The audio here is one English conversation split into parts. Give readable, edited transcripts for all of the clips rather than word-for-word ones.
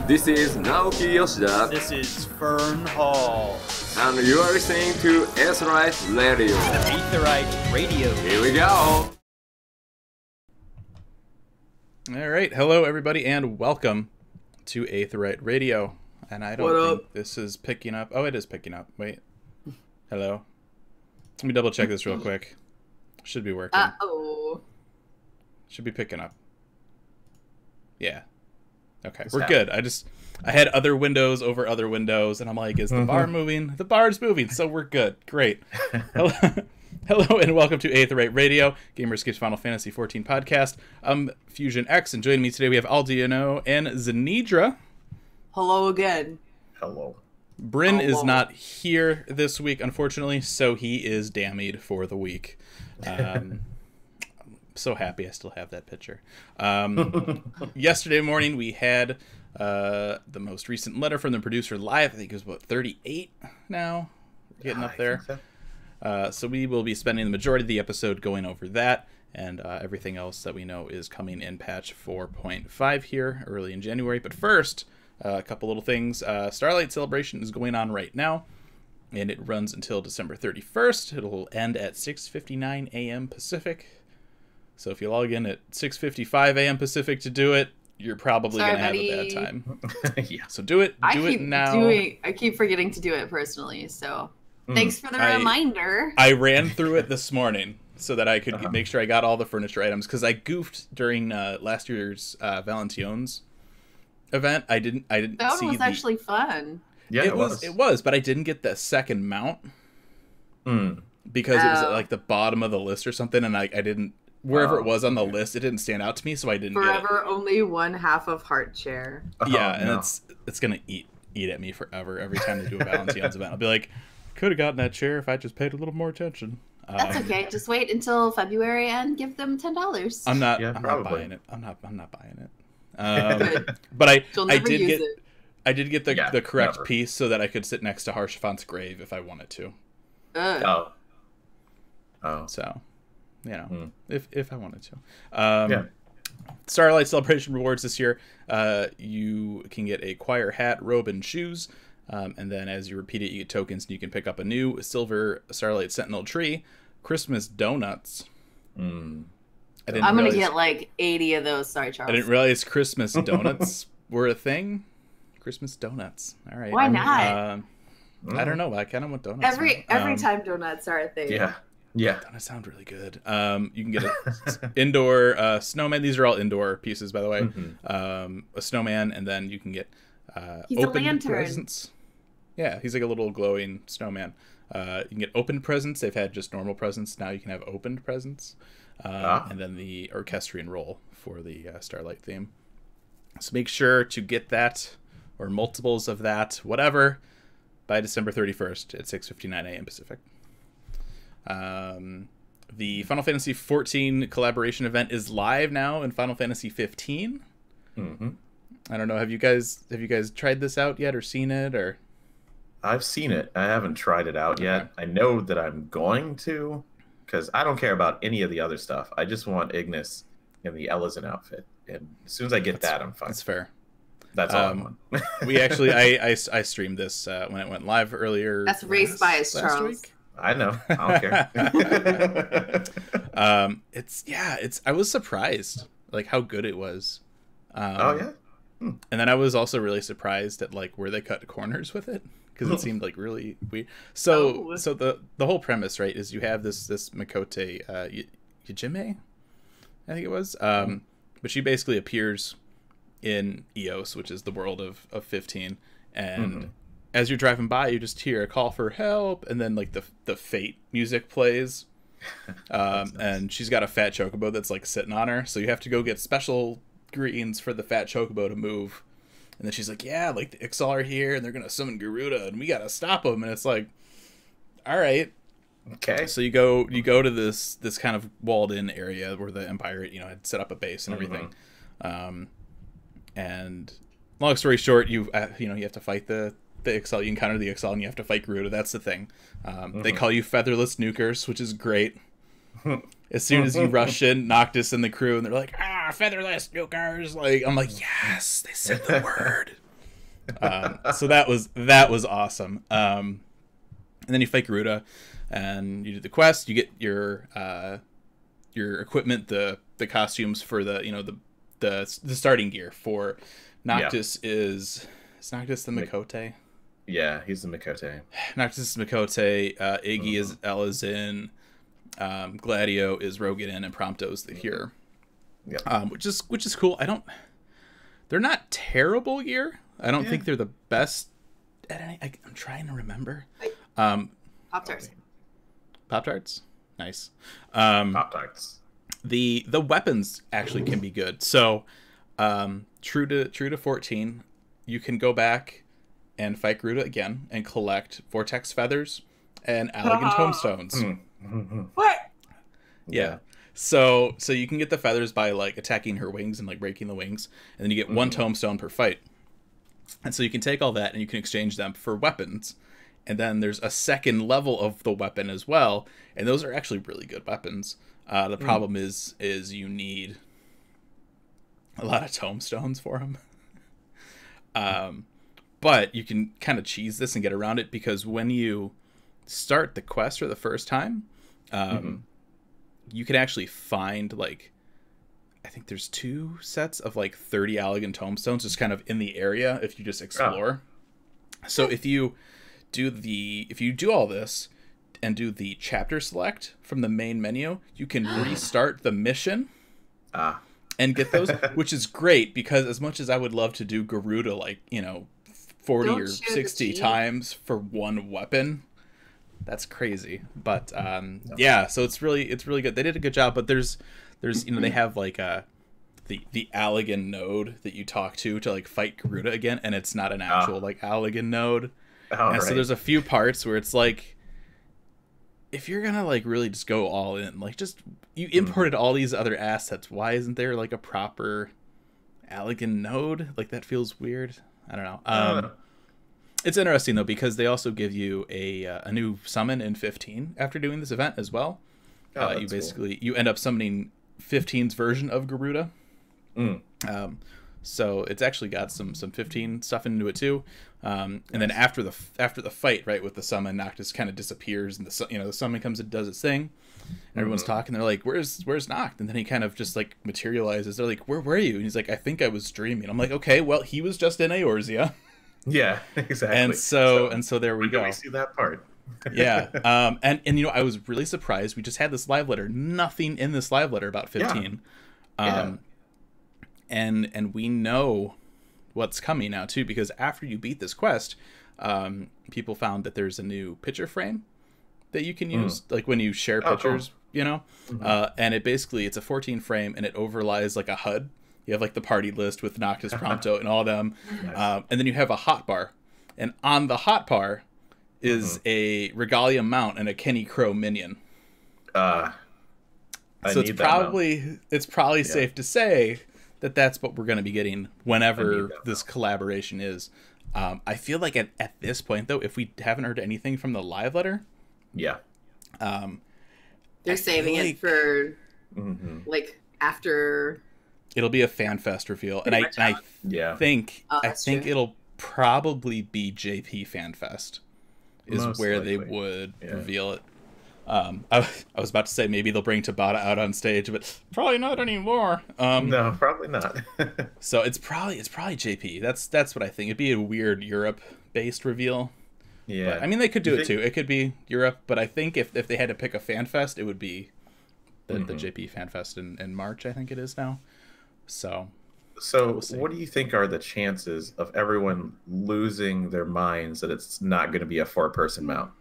This is Naoki Yoshida, This is Fern Hall. and you are listening to Aetheryte Radio. Aetheryte Radio. Here we go! Alright, hello everybody and welcome to Aetheryte Radio. And I don't think this is picking up. Oh, it is picking up. Wait. Hello. Let me double check this real quick. Should be working. Uh-oh. Should be picking up. Yeah. Okay, we're good. I had other windows over other windows, and I'm like, is the bar moving? The bar's moving, so we're good. Great. Hello, and welcome to Aetheryte Radio, Gamer Escapes Final Fantasy XIV podcast. I'm Fusion X, and joining me today we have Aldiano and Zenidra. Hello again. Hello. Bryn is not here this week, unfortunately, so he is damned for the week. I'm so happy I still have that picture. Yesterday morning, we had the most recent letter from the producer live. I think it was, 38 now? We're getting up there. So we will be spending the majority of the episode going over that, and everything else that we know is coming in patch 4.5 here early in January. But first, a couple little things. Starlight Celebration is going on right now, and it runs until December 31st. It'll end at 6:59 a.m. Pacific. So if you log in at 6:55 a.m. Pacific to do it, you're probably going to have a bad time. Yeah. So do it now. I keep forgetting to do it personally, so thanks for the reminder. I ran through it this morning so that I could make sure I got all the furniture items, because I goofed during last year's Valention's event. I didn't That see one was actually fun. Yeah, it was, but I didn't get the second mount because it was at like the bottom of the list or something, and I didn't. Wherever it was on the list, it didn't stand out to me, so I didn't get it. Forever only one half of heart chair. Yeah, and it's gonna eat at me forever every time they do a Valention's event. I'll be like, could have gotten that chair if I just paid a little more attention. That's okay. Just wait until February and give them $10. I'm not buying it. I'm not buying it. But I did get the correct piece so that I could sit next to Harshaphant's grave if I wanted to. So, you know, if I wanted to. Starlight Celebration rewards this year. You can get a choir hat, robe, and shoes. And then as you repeat it, you get tokens, and you can pick up a new silver Starlight Sentinel tree, Christmas donuts. I'm going to get like 80 of those. Sorry, Charles. I didn't realize Christmas donuts were a thing. Christmas donuts. All right. Why not? I don't know. I kind of want donuts. Every time donuts are a thing. Yeah. Donuts sound really good. You can get an indoor snowman. These are all indoor pieces, by the way. A snowman, and then you can get He's a open lantern. presents. Yeah, he's like a little glowing snowman. You can get open presents. They've had just normal presents. Now you can have opened presents. And then the orchestrion roll for the Starlight theme. So make sure to get that, or multiples of that, whatever, by December 31st at 6:59 a.m. Pacific. The Final Fantasy XIV collaboration event is live now in Final Fantasy XV. I don't know. Have you guys tried this out yet, or seen it, or? I've seen it. I haven't tried it out yet. I know that I'm going to, because I don't care about any of the other stuff. I just want Ignis in the Ellison outfit, and as soon as I get that, I'm fine. That's fair. That's all I want. We actually, I streamed this when it went live earlier. That's race bias, Charles. Week. I know. I don't care. I was surprised like how good it was. And then I was also really surprised at like where they cut corners with it, because it seemed like really weird. So the whole premise, right, is you have this Mikote Yajime, I think it was, but she basically appears in Eos, which is the world of 15, and as you're driving by, you just hear a call for help, and then like the Fate music plays, and she's got a fat chocobo that's like sitting on her, so you have to go get special greens for the fat chocobo to move, and then she's like, yeah, like the Ixal are here, and they're gonna summon Garuda, and we gotta stop them, and it's like, all right, okay. So you go to this kind of walled in area where the Empire, had set up a base and everything, and long story short, you have to fight the Ixal. You encounter the Ixal, and you have to fight Garuda. That's the thing. They call you featherless nukers, which is great. As soon as you rush in, Noctis and the crew, and they're like, featherless nukers. Like, I'm like, yes, they said the word. So that was awesome. And then you fight Garuda, and you do the quest. You get your equipment, the costumes for the starting gear for Noctis. Is Noctis the Mikote? Yeah, he's the Mikote. Noctis is Mikote. Iggy is Elizin. Gladio is Rogadin, and Prompto's the Here. Yeah. Which is cool. They're not terrible gear. I don't think they're the best at any. I'm trying to remember. Pop-Tarts. Pop-Tarts? Nice. Pop-Tarts. The weapons actually can be good. So, true to 14, you can go back and fight Garuda again and collect Vortex Feathers and Allegan Tomestones. What? Yeah. So you can get the feathers by like attacking her wings and like breaking the wings, and then you get one Tomestone per fight. And so you can take all that and you can exchange them for weapons. And then there's a second level of the weapon as well, and those are actually really good weapons. The problem is you need a lot of Tomestones for them. But you can kind of cheese this and get around it, because when you start the quest for the first time, you can actually find, like, I think there's 2 sets of like 30 Allegan Tomestones just kind of in the area if you just explore. So if you do all this and do the chapter select from the main menu, you can restart the mission and get those, which is great, because as much as I would love to do Garuda, like, 40 or 60 times for one weapon, that's crazy. But yeah, so it's really good. They did a good job, but there's they have like the Allegan node that you talk to like fight Garuda again, and it's not an actual like Allegan node. So there's a few parts where it's like, if you're gonna like really just go all in, like, just you imported all these other assets, why isn't there like a proper Allegan node? Like, that feels weird. I don't know. It's interesting though, because they also give you a new summon in 15 after doing this event as well. You basically you end up summoning 15's version of Garuda. So it's actually got some 15 stuff into it too. And then after the fight, right, with the summon, Noctis kind of disappears, and the summon comes and does its thing. And everyone's talking. They're like, "Where's Noct?" And then he kind of just like materializes. They're like, "Where were you?" And he's like, "I think I was dreaming." I'm like, "Okay, well, he was just in Eorzea." Yeah, exactly. And so there we go. We see that part. Yeah. And I was really surprised. We just had this live letter. Nothing in this live letter about 15. And we know what's coming now too, because after you beat this quest, people found that there's a new picture frame that you can use, like when you share pictures, and it's a 14 frame, and it overlies like a HUD. You have like the party list with Noctis, Prompto, and all of them. Nice. And then you have a hotbar, and on the hotbar is a Regalia mount and a Kenny Crow minion. So it's probably safe to say that that's what we're going to be getting whenever this collaboration is. I feel like at this point though, if we haven't heard anything from the live letter, they're saving it for like after. It'll be a fan fest reveal, and I think it'll probably be JP Fan Fest is most where likely. They would reveal it. I was about to say maybe they'll bring Tabata out on stage, but probably not anymore. No, probably not. So it's probably JP. That's what I think. It'd be a weird Europe-based reveal. Yeah, but, I mean, they could do it too. It could be Europe, but I think if they had to pick a fan fest, it would be the JP Fan Fest in March. I think it is now. So we'll what do you think are the chances of everyone losing their minds that it's not going to be a 4-person mount?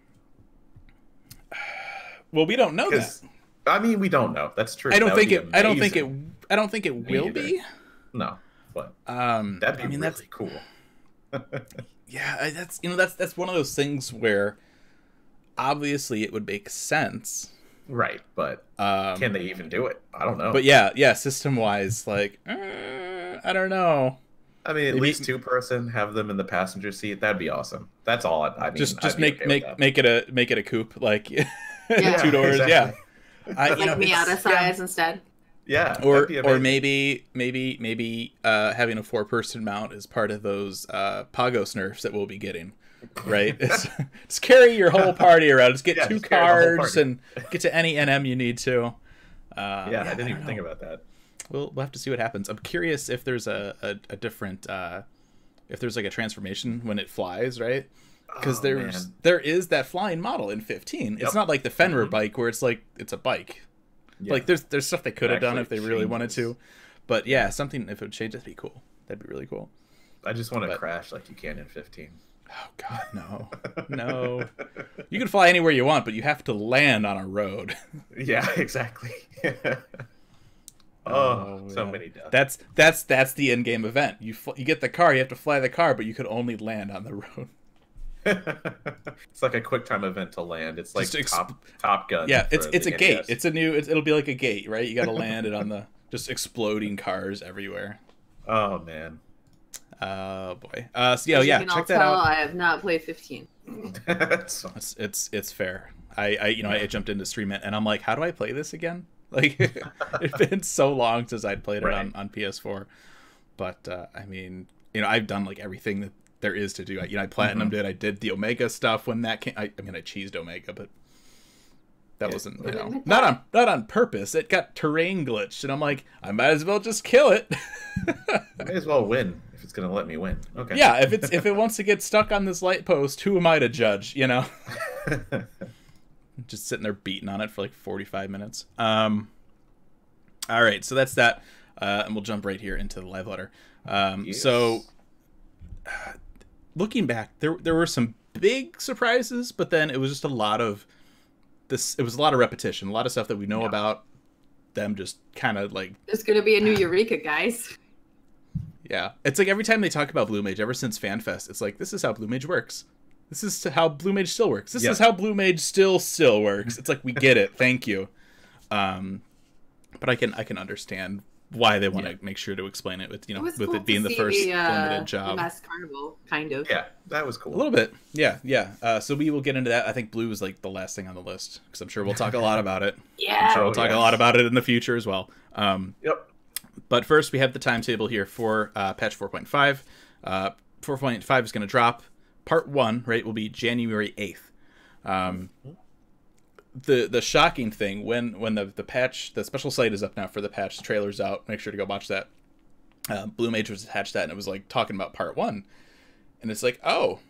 Well, we don't know that. I mean, we don't know. That's true. I don't think it will be. No, but that'd be really cool. Yeah, that's one of those things where obviously it would make sense. Right, but can they even do it? I don't know. But yeah, system-wise, like, I don't know. I mean, at least 2-person, have them in the passenger seat. That'd be awesome. That's all. I mean, just make it a coupe, like 2 doors. Exactly. Yeah, like Miata size instead. Yeah. Or that'd be maybe having a 4-person mount is part of those Pagos nerfs that we'll be getting. Right? Just carry your whole party around. Just get 2 just carry the whole cards party. and get to any NM you need to. Yeah, I didn't even think about that. We'll have to see what happens. I'm curious if there's a different if there's like a transformation when it flies, right? Because there is that flying model in 15. It's not like the Fenrir bike where it's like it's a bike. Yeah. Like there's stuff they could have done if they really changes. wanted to. But yeah, something if it would change, that'd be cool. That'd be really cool. I just want to crash like you can in 15. Oh God, no, no. You can fly anywhere you want, but you have to land on a road. Yeah, exactly. So many deaths. That's the in-game event. You get the car, you have to fly the car, but you could only land on the road. It's like a quick time event to land. It's like Just Top Gun. Yeah, it's for a the gate. NES. It'll be like a gate, right? You got to land it on the just exploding cars everywhere. Oh man. Oh boy. So As you can all check that tell, out. I have not played 15. It's fair. I jumped into stream it and I'm like, how do I play this again? Like it's been so long since I'd played it on PS4. But I mean, I've done like everything that there is to do. I platinumed it. I did the Omega stuff when that came. I cheesed Omega, but that wasn't not on purpose. It got terrain glitched, and I'm like, I might as well just kill it. I may as well win if it's gonna let me win. Okay. Yeah, if it wants to get stuck on this light post, who am I to judge? Just sitting there beating on it for like 45 minutes. All right, so that's that, and we'll jump right here into the live letter. So, looking back, there were some big surprises, but then it was just a lot of this. It was a lot of repetition, a lot of stuff that we know about. Them just kind of like There's gonna be a new Eureka, guys. Yeah, it's like every time they talk about Blue Mage, ever since FanFest, it's like this is how Blue Mage works. This is how Blue Mage still works. This is how Blue Mage still works. It's like we get it. Thank you. But I can understand why they want to make sure to explain it with with it being the first limited job. The Masked Carnival, kind of. Yeah, that was cool. A little bit. Yeah. So we will get into that. I think blue is like the last thing on the list because I'm sure we'll talk a lot about it. Yeah. I'm sure we'll talk a lot about it in the future as well. Yep. But first, we have the timetable here for patch 4.5. 4.5 is going to drop. Part 1, right, will be January 8th. The shocking thing, when the patch, the special site is up now for the patch, the trailer's out, make sure to go watch that. Blue Mage was attached to that, and it was like talking about Part 1. And it's like, oh,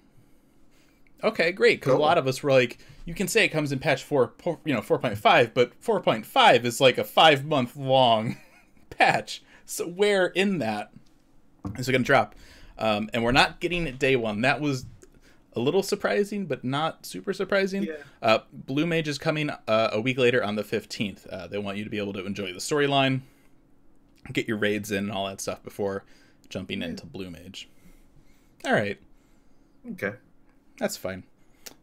okay, great, because a lot of us were like, you can say it comes in patch 4.5, but 4.5 is like a 5-month long patch. So where in that is it going to drop? And we're not getting it day one. That was a little surprising, but not super surprising. Yeah. Blue Mage is coming a week later on the 15th. They want you to be able to enjoy the storyline, get your raids in and all that stuff before jumping into Blue Mage. All right. Okay. That's fine.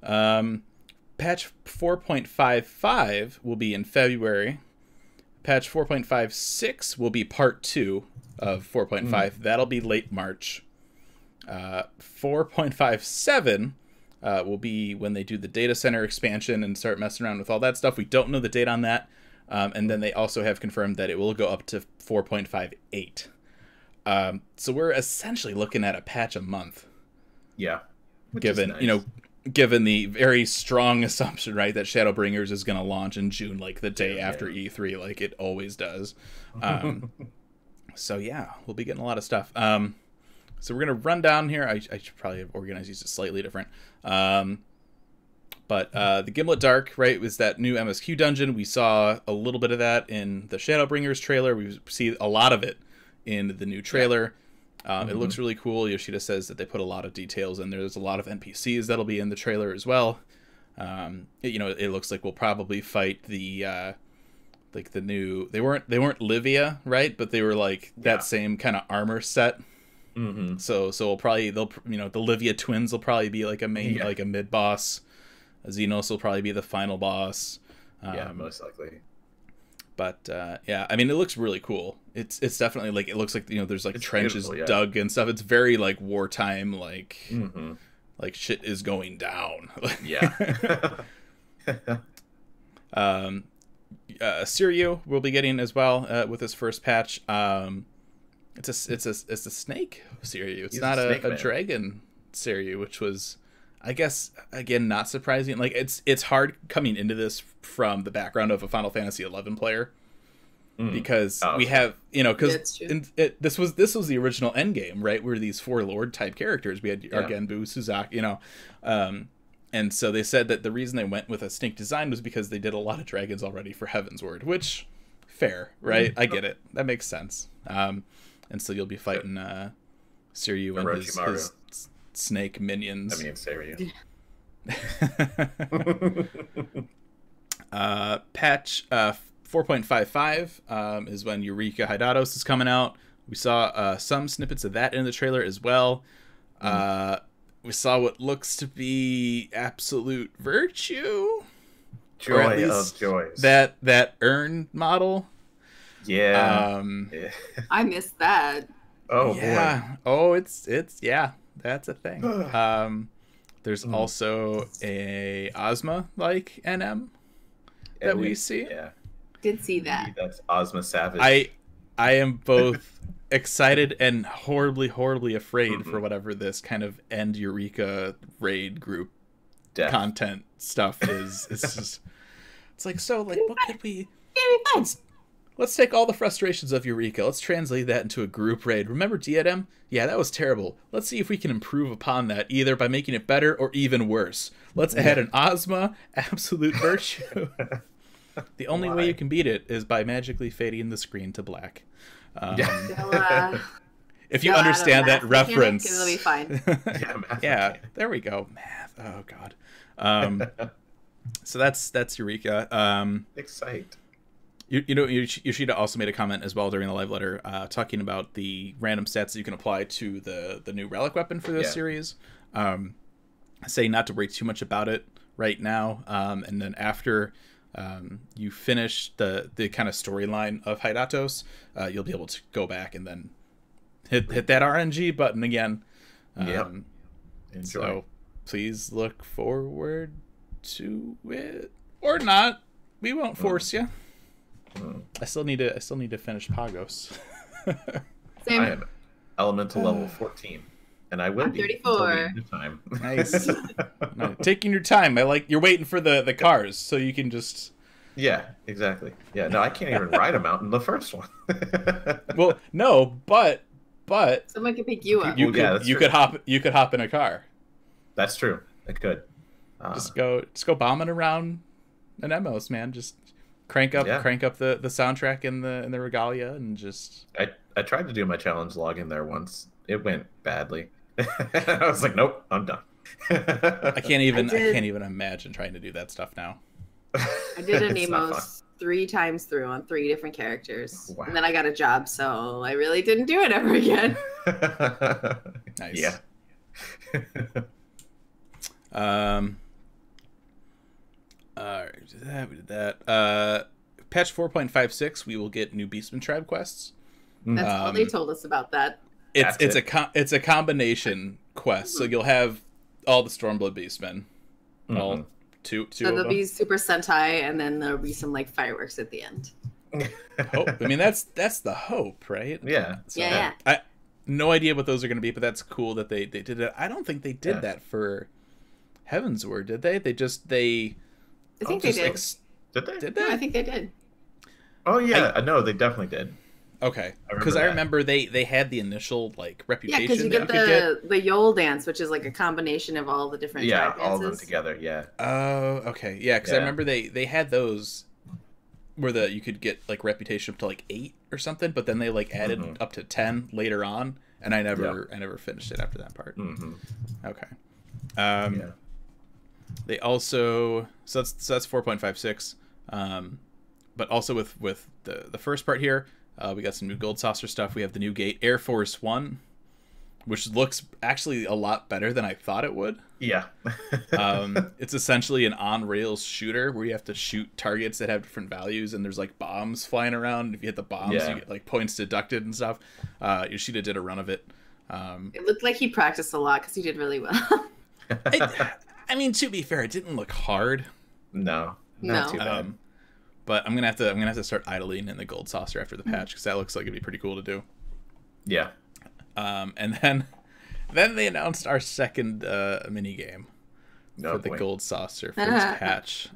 Patch 4.55 will be in February. Patch 4.56 will be part 2 of 4.5. That'll be late March. 4.57 will be when they do the data center expansion and start messing around with all that stuff. We don't know the date on that. And then they also have confirmed that it will go up to 4.58. So we're essentially looking at a patch a month. Yeah. Given, nice. Given the very strong assumption, right, that Shadowbringers is going to launch in June, like the day after E3, like it always does. So yeah, we'll be getting a lot of stuff. So we're going to run down here. I should probably have organized these slightly different. But the Gimlet Dark, right, was that new MSQ dungeon. We saw a little bit of that in the Shadowbringers trailer. We see a lot of it in the new trailer. It looks really cool. Yoshida says that they put a lot of details in there. There's a lot of NPCs that'll be in the trailer as well. It looks like we'll probably fight the like the new. They weren't Livia, right? But they were like that same kind of armor set. So the Livia twins will probably be like a main, like a mid boss. Xenos will probably be the final boss. Most likely. But I mean, it looks really cool. It's definitely like, it looks like, there's like trenches dug and stuff. It's very like wartime, like like shit is going down. Yeah. Siryu we'll be getting as well with this first patch. It's a snake Siryu. It's not a dragon Siryu, which was, I guess, again, not surprising. Like it's hard coming into this from the background of a Final Fantasy XI player, because we have, because this was the original endgame, right? We're these 4 lord type characters. We had Argenbu, Suzaki, and so they said that the reason they went with a snake design was because they did a lot of dragons already for Heavensward, which fair, right? I get it. That makes sense. And so you'll be fighting Siryu and his snake minions. I mean, Siryu. Patch 4.55 is when Eureka Hydatos is coming out. We saw some snippets of that in the trailer as well. We saw what looks to be Absolute Virtue. Joy of joys. That urn model. Yeah. I missed that. Oh, yeah. boy. Oh, it's that's a thing. There's also a Ozma-like NM that we see. Yeah. Did see that. That's Ozma Savage. I am both excited and horribly afraid for whatever this kind of end Eureka raid group content stuff is. It's just, it's like, so like, what could we? Let's take all the frustrations of Eureka. Let's translate that into a group raid. Remember Diadem? Yeah, that was terrible. Let's see if we can improve upon that, either by making it better or even worse. Let's add an Ozma Absolute Virtue. The only way you can beat it is by magically fading the screen to black. If you understand that reference, it'll be fine. Yeah, there we go. Math. Oh God. So that's Eureka. Excite. Yoshida also made a comment as well during the live letter, talking about the random stats that you can apply to the new relic weapon for this series. Saying not to worry too much about it right now, and then after you finish the kind of storyline of Hydatos, you'll be able to go back and then hit that RNG button again. Enjoy. So please look forward to it, or not. We won't force you. I still need to finish Pagos. Same. I am elemental level 14, and I will I'm be 34. Time. Nice. No, taking your time. You're waiting for the cars, so you can just. Yeah, exactly. Yeah, no, I can't even ride a mountain. The first one. Well, no, but Someone can pick you up. you could hop in a car. That's true. I could. Just go bombing around an Emos, man. Just crank up the soundtrack in the regalia and just. I tried to do my challenge log in there once. It went badly. I was like, nope, I'm done. I can't even imagine trying to do that stuff now. I did an Emos 3 times through on 3 different characters. Wow. And then I got a job, so I really didn't do it ever again. Nice. Yeah. We did that. Patch 4.56, we will get new Beastman Tribe quests. That's all they told us about that. It's a combination quest, so you'll have all the Stormblood Beastmen, all two So of there'll them. be Super Sentai, and then there'll be some like fireworks at the end. Hope. I mean, that's the hope, right? Yeah. So, Yeah. I no idea what those are going to be, but that's cool that they did it. I don't think they did that for Heavensward, did they? I think they did. Did they? Did they? No, I think they did. Oh yeah, no, they definitely did. Okay, because I remember they had the initial like reputation. Yeah, because you get the Yole dance, which is like a combination of all the different tribe dances. all of them together. Yeah. Oh, okay, yeah, because I remember they had those where you could get like reputation up to like 8 or something, but then they like added up to 10 later on, and I never finished it after that part. Okay. They also so that's 4.56, but also with the first part here. We got some new Gold Saucer stuff. We have the new gate, Air Force One, which looks actually a lot better than I thought it would. Yeah. It's essentially an on-rails shooter where you have to shoot targets that have different values, and there's like bombs flying around. If you hit the bombs, you get like points deducted and stuff. Yoshida did a run of it. It looked like he practiced a lot because he did really well. I mean, to be fair, it didn't look hard. No, not too bad. But I'm gonna have to start idling in the gold saucer after the patch because that looks like it'd be pretty cool to do. Yeah. And then they announced our second mini game for the gold saucer for this patch.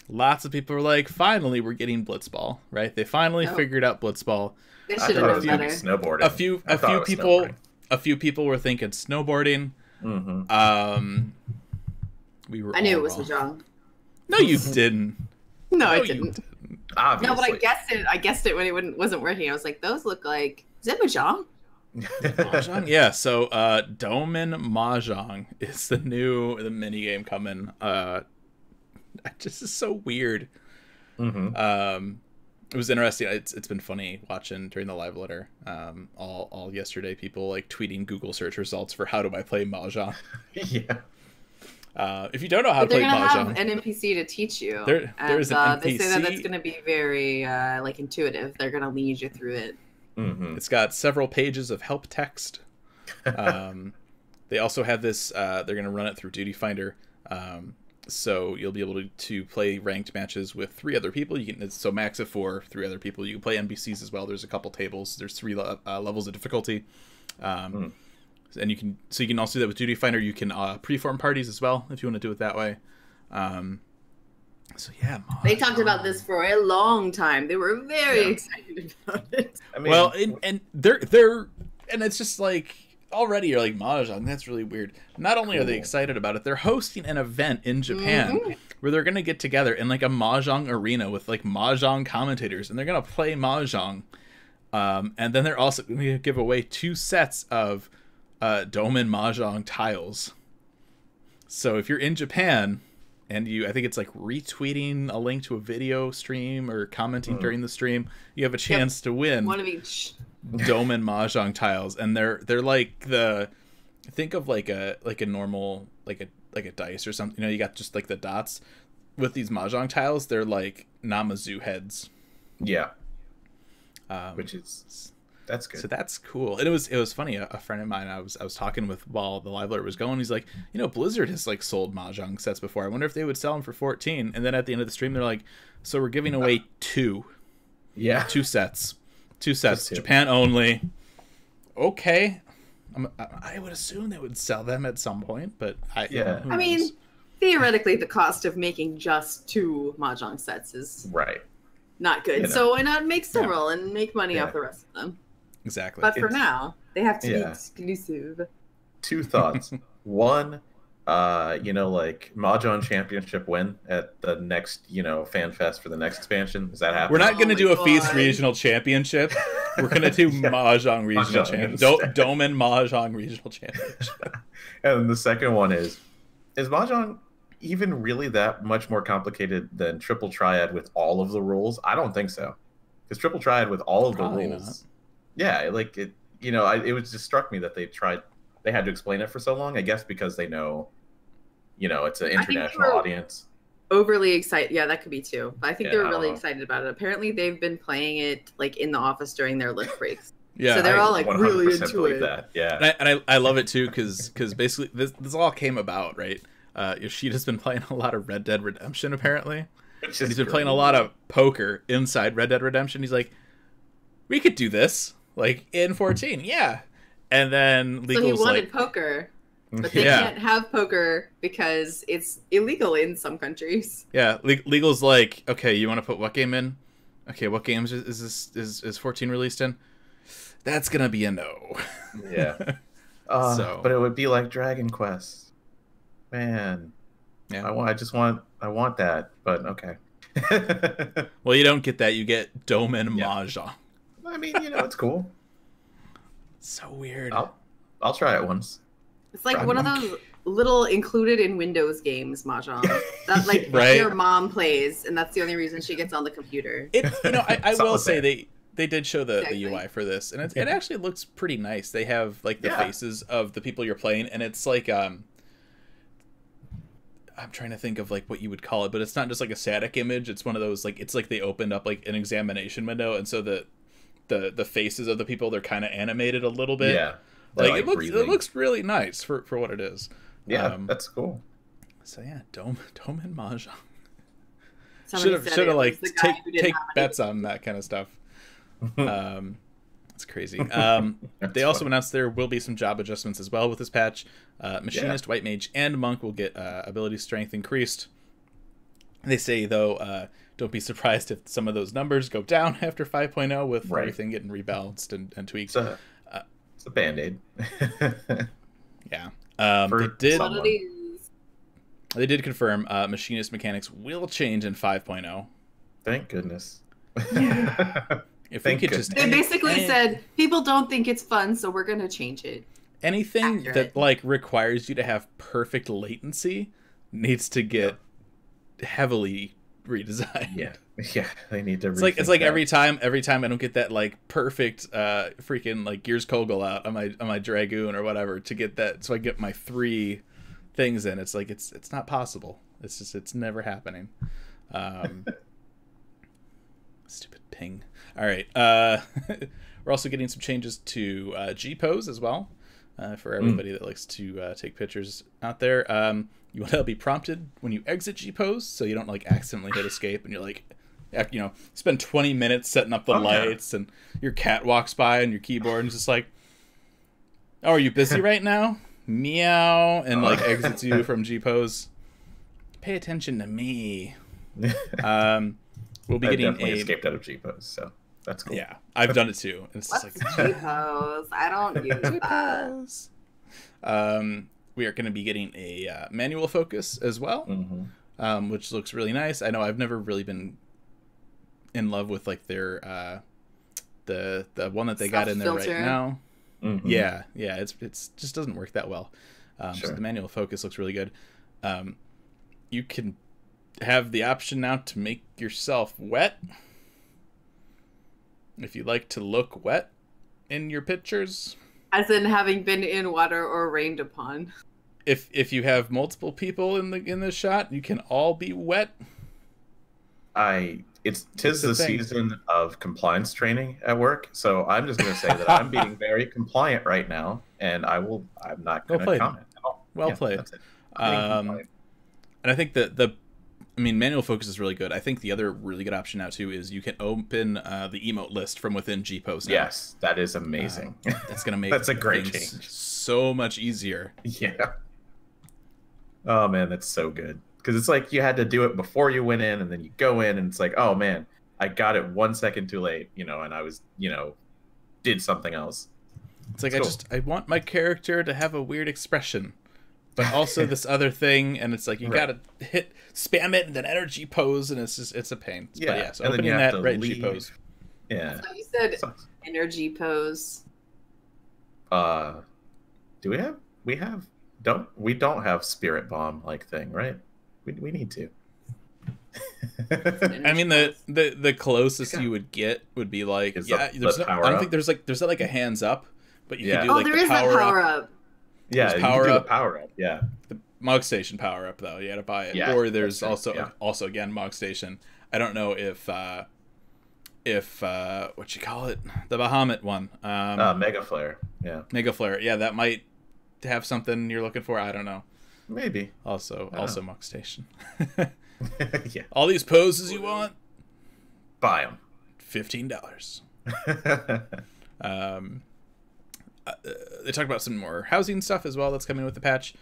Lots of people were like, "Finally, we're getting Blitzball!" Right? They finally figured out Blitzball. They should have known better. Snowboarding. A few people were thinking snowboarding. Mm-hmm. I knew it was Mahjong. No, you didn't. No, I didn't. Obviously. No, but I guessed it when it wasn't working. I was like, those look like, is that Mahjong? Mahjong? Yeah, so Domin Mahjong is the mini game coming. Just is so weird. Mm-hmm. It was interesting. It's been funny watching during the live letter. All yesterday, people like tweeting Google search results for how do I play Mahjong. Yeah. If you don't know how to play Mahjong, they're gonna have an NPC to teach you. There's an NPC. They say that that's gonna be very like intuitive. They're gonna lead you through it. Mm-hmm. It's got several pages of help text. They also have this. They're gonna run it through Duty Finder. So you'll be able to play ranked matches with 3 other people. So max of 4, 3 other people. You can play NPCs as well. There's a couple tables. There's 3 levels of difficulty. And you can also do that with Duty Finder. You can preform parties as well if you want to do it that way. So yeah, they talked about this for a long time. They were very excited about it. I mean, well, and it's just like already you're like Mahjong. That's really weird. Not only are they excited about it, they're hosting an event in Japan where they're gonna get together in like a Mahjong arena with like Mahjong commentators, and they're gonna play Mahjong. And then they're also gonna give away 2 sets of Domin Mahjong tiles. So if you're in Japan and I think it's like retweeting a link to a video stream or commenting during the stream, you have a chance to win one of each Domin Mahjong tiles. And they're like think of like a normal like a dice or something. You know, you got just like the dots. With these Mahjong tiles, they're like Namazu heads. Yeah. That's good. So that's cool. And it was funny. A friend of mine I was talking with while the live alert was going. He's like, Blizzard has like sold Mahjong sets before. I wonder if they would sell them for 14. And then at the end of the stream, they're like, so we're giving away 2. Yeah. 2 sets. 2 sets. Japan only. Okay. I would assume they would sell them at some point, but I mean, theoretically, the cost of making just 2 Mahjong sets is not good. So why not make several and make money off the rest of them? Exactly. But for now, they have to be exclusive. 2 thoughts. One, like Mahjong Championship win at the next, Fan Fest for the next expansion. Is that happening? We're not going to do a Feast Regional Championship. We're going to do Mahjong Regional Championship. Domin Mahjong Regional Championship. And the second one is Mahjong even really that much more complicated than Triple Triad with all of the rules? I don't think so. Because Triple Triad with all of the rules... Not. Yeah, like it. It was just struck me that they had to explain it for so long. I guess because they know, it's an international audience. Overly excited. Yeah, that could be too. But I think they were really excited about it. Apparently, they've been playing it like in the office during their lunch breaks. Yeah, so they're all like really into it. That. Yeah, and I love it too because basically this all came about right. Yoshida's been playing a lot of Red Dead Redemption apparently. And he's been playing a lot of poker inside Red Dead Redemption. He's like, we could do this. Like in 14, yeah. And then Legal's so he wanted poker, but they can't have poker because it's illegal in some countries. Yeah, Legal's like, okay, you want to put what game in? Okay, what games is 14 released in? That's gonna be a no. Yeah. But it would be like Dragon Quest. Man. Yeah. I want that, but okay. Well, you don't get that. You get Domin Mahjong. I mean, it's cool. So weird. I'll try it once. It's like one of those little included in Windows games, Mahjong. That like your mom plays, and that's the only reason she gets on the computer. I will say they did show the UI for this, and it actually looks pretty nice. They have like the faces of the people you're playing, and it's like I'm trying to think of like what you would call it, but it's not just like a static image. It's one of those like it's like they opened up like an examination window, and so the faces of the people, they're kind of animated a little bit. Yeah, like it looks really nice for what it is. Yeah, that's cool. So yeah, Domin Mahjong. Should have like take bets on that kind of stuff. It's crazy. They also announced there will be some job adjustments as well with this patch. Machinist, White Mage, and Monk will get ability strength increased. They say, though, don't be surprised if some of those numbers go down after 5.0 with everything getting rebalanced and tweaked. It's a Band-Aid. Yeah. They did confirm Machinist mechanics will change in 5.0. Thank goodness. If we could just... They basically said, people don't think it's fun, so we're going to change it. Anything that like requires you to have perfect latency needs to get heavily redesigned. Yeah, they need to. It's like every time I don't get that like perfect freaking like Gears Kogel out on my Dragoon or whatever to get that, so I get my 3 things in. It's like it's not possible. It's never happening. Stupid ping. All right. We're also getting some changes to G pose as well. For everybody that likes to take pictures out there. You will be prompted when you exit G pose, so you don't like accidentally hit escape and you're like, spend 20 minutes setting up the lights and your cat walks by on your keyboard and just like, oh, are you busy right now? Meow, and like exits you from G pose. Pay attention to me. We'll be getting escaped out of G pose, so that's cool. Yeah, I've done it too. It's just like G pose. I don't use that. We are going to be getting a manual focus as well, which looks really nice. I know I've never really been in love with like their the one that they got in there right now. Yeah, it's just doesn't work that well. So the manual focus looks really good. You can have the option now to make yourself wet if you like to look wet in your pictures. As in having been in water or rained upon. If you have multiple people in the shot, you can all be wet. Tis the season of compliance training at work, so I'm just going to say that I'm being very compliant right now, and I'm not going to comment at all. Well played. That's it. And I think that manual focus is really good. I think the other really good option now too is you can open the emote list from within G pose now. Yes, that is amazing. That's gonna make that's a great change. So much easier. Yeah. Oh man, that's so good. Because it's like you had to do it before you went in, and then you go in, and it's like, oh man, I got it 1 second too late, and I was, did something else. It's like, cool. I want my character to have a weird expression, but also this other thing, and it's like you gotta spam it and then energy pose, and it's a pain. Yeah, but yeah, so opening that right G pose. Yeah. So you said energy pose. Do we don't have spirit bomb like thing, right? We need to. I mean, the closest you would get would be like I don't think there's like a hands up, but you can do like the power up. Yeah, power up. Power up. Yeah, the Mog Station power up though. You had to buy it. Yeah, or there's also again Mog Station. I don't know if what you call it, the Bahamut one. Mega Flare. Yeah. Mega Flare. Yeah, that might have something you're looking for. I don't know. Maybe. Also Mog Station. Yeah. All these poses you want, buy them. $15. They talked about some more housing stuff as well that's coming with the patch.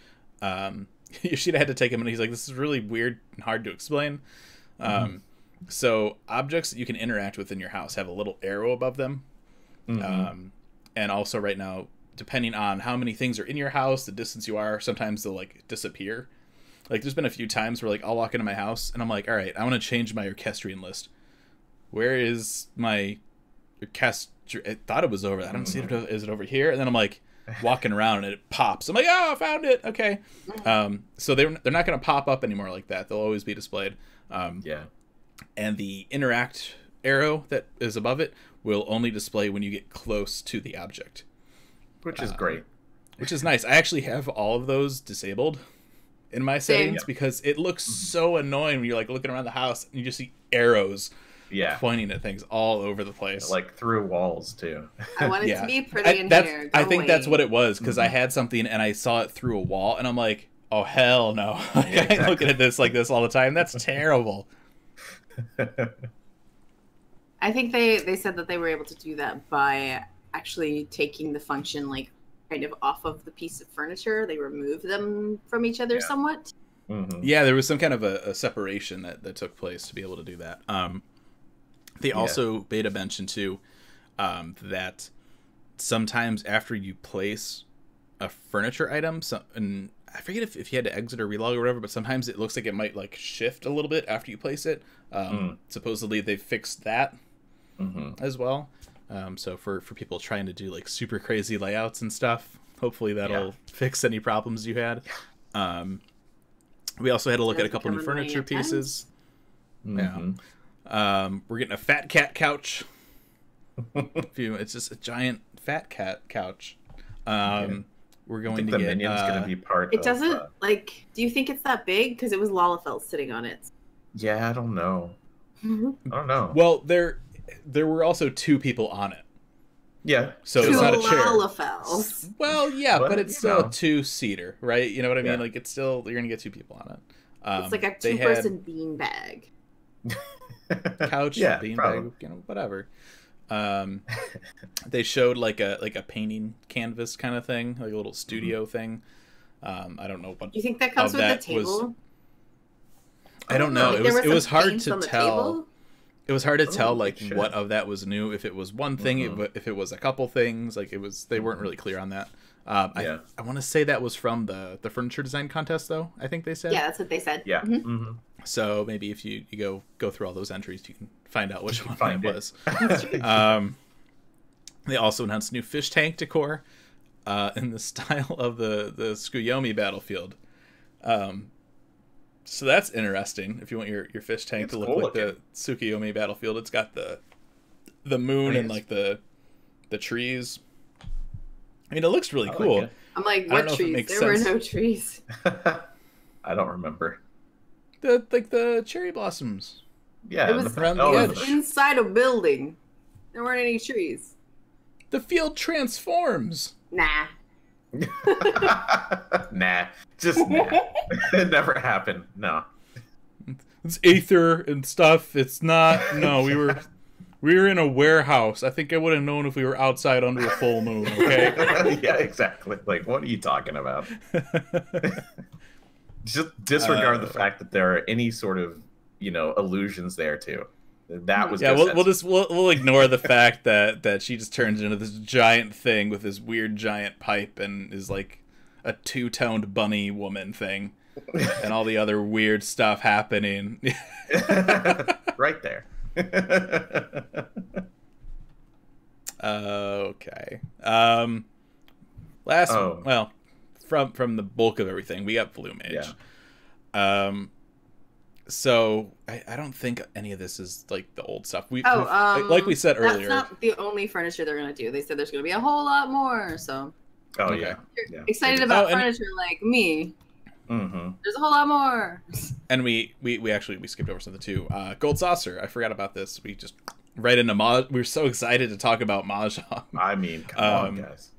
Yoshida had to take him, and he's like, "This is really weird and hard to explain." So objects that you can interact with in your house have a little arrow above them, and also right now, depending on how many things are in your house, the distance you are, sometimes they'll like disappear. Like there's been a few times where like I'll walk into my house and I'm like, all right, I want to change my orchestrion list. Where is my orchestra? I thought it was over. I don't see it. Is it over here? And then I'm like walking around and it pops. I'm like, oh, I found it. Okay. So they're not going to pop up anymore like that. They'll always be displayed. Yeah. And the interact arrow that is above it will only display when you get close to the object. Which is great. Which is nice. I actually have all of those disabled in my settings because it looks so annoying when you're like looking around the house and you just see arrows pointing at things all over the place. Like through walls too. I want it to be pretty in here. I think that's what it was because I had something and I saw it through a wall and I'm like, oh hell no. I'm looking at this like this all the time. That's terrible. I think they said that they were able to do that by actually taking the function like kind of off of the piece of furniture. They removed them from each other somewhat. Mm-hmm. Yeah, there was some kind of a separation that took place to be able to do that. They also beta mentioned too that sometimes after you place a furniture item, and I forget if you had to exit or relog or whatever, but sometimes it looks like it might like shift a little bit after you place it. Supposedly they fixed that as well. So for people trying to do like super crazy layouts and stuff, hopefully that'll fix any problems you had. We also had to look at a couple new furniture pieces. Yeah. We're getting a fat cat couch. It's just a giant fat cat couch. We're going to the get minion's going to be part. It doesn't like. Do you think it's that big? Because it was Lalafell sitting on it. Yeah, I don't know. I don't know. Well, there were also 2 people on it. Yeah, so it's not a chair. Lalafells. Well, yeah, but it's still a know. 2-seater, right? You know what I mean? Like it's still you're gonna get 2 people on it. It's like a 2-person beanbag. Couch, beanbag, you know, whatever. They showed like a painting canvas kind of thing, like a little studio thing. I don't know what. You think that comes with the table? I don't know. It was hard to tell. Table? It was hard to tell like what of that was new. If it was one thing, if it was a couple things, like they weren't really clear on that. I want to say that was from the furniture design contest, though. I think they said. Yeah, that's what they said. Yeah. So maybe if you go through all those entries, you can find out which one it was. They also announced new fish tank decor in the style of the Tsukuyomi battlefield. So that's interesting. If you want your fish tank to look like the Tsukuyomi battlefield, it's got the moon and like the trees. I mean, it looks really cool. I'm like, what trees? There were no trees. I don't remember. The cherry blossoms. Yeah, it was around the edge. Inside a building. There weren't any trees. The field transforms. Nah. Nah. Just nah. It never happened. No. It's Aether and stuff. It's not. No, we were in a warehouse. I think I would have known if we were outside under a full moon, okay? Yeah, exactly. Like, what are you talking about? Just disregard the fact that there are any sort of, illusions there, too. That was we'll ignore the fact that she just turns into this giant thing with this weird giant pipe and is like a 2-toned bunny woman thing and all the other weird stuff happening. Right there. Okay. From the bulk of everything, we got Blue Mage. Yeah. So I don't think any of this is like the old stuff. Like we said earlier, that's not the only furniture they're gonna do. They said there's gonna be a whole lot more. So. Oh yeah. You're excited about furniture like me. Mm-hmm. There's a whole lot more. And we skipped over something too. Gold Saucer. I forgot about this. We just right into we were so excited to talk about Mahjong. I mean, come on, guys.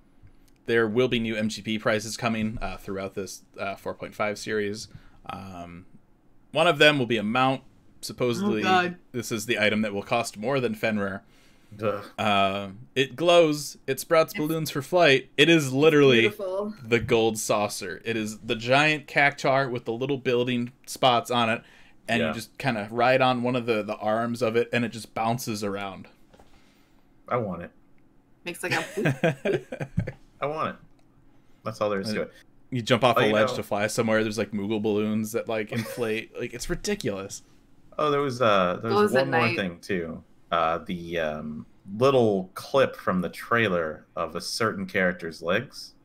There will be new MGP prizes coming throughout this 4.5 series. One of them will be a mount. Supposedly, this is the item that will cost more than Fenrir. It glows. It sprouts balloons for flight. It is literally the Gold Saucer. It is the giant cactuar with the little building spots on it, and you just kind of ride on one of the arms of it, and it just bounces around. I want it. Makes like a. I want it. That's all there is to it. You jump off a ledge to fly somewhere. There's like Moogle balloons that like inflate. Like it's ridiculous. Oh, there was one more thing too. The little clip from the trailer of a certain character's legs.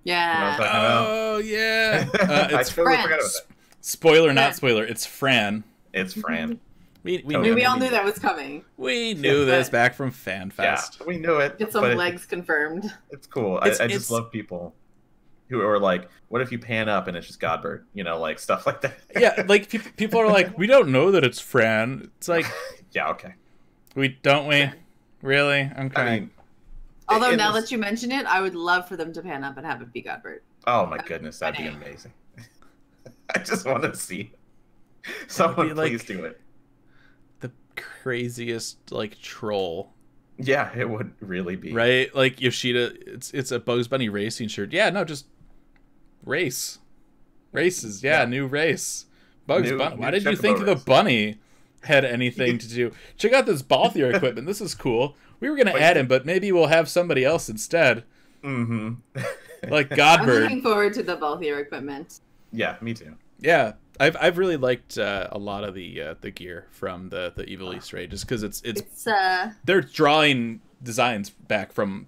Yeah. Oh yeah. It's totally forgot about that. Spoiler, not spoiler. It's Fran. It's Fran. We all knew that was coming. We knew this back from FanFest. Yeah, we knew it. Get some legs confirmed. It's cool. I just love people who are like, what if you pan up and it's just Godbird? Like stuff like that. Yeah, like people are like, we don't know that it's Fran. It's like, yeah, okay. Don't we? Really? Okay. I mean, although now that you mention it, I would love for them to pan up and have it be Godbird. Oh my goodness, that'd be amazing. I just want to see someone please do it. craziest like troll. Yeah, it would really be. Right? Like Yoshida, it's a Bugs Bunny racing shirt. Yeah, no, just race. Races, yeah. New race. Bugs Bunny. Why did you think the bunny had anything to do? Check out this Balthier equipment. This is cool. We were gonna add him, but maybe we'll have somebody else instead. Mm-hmm. Like I'm Godbird. looking forward to the Balthier equipment. Yeah, me too. Yeah, I've really liked a lot of the gear from the Evil East Raid, just because it's they're drawing designs back from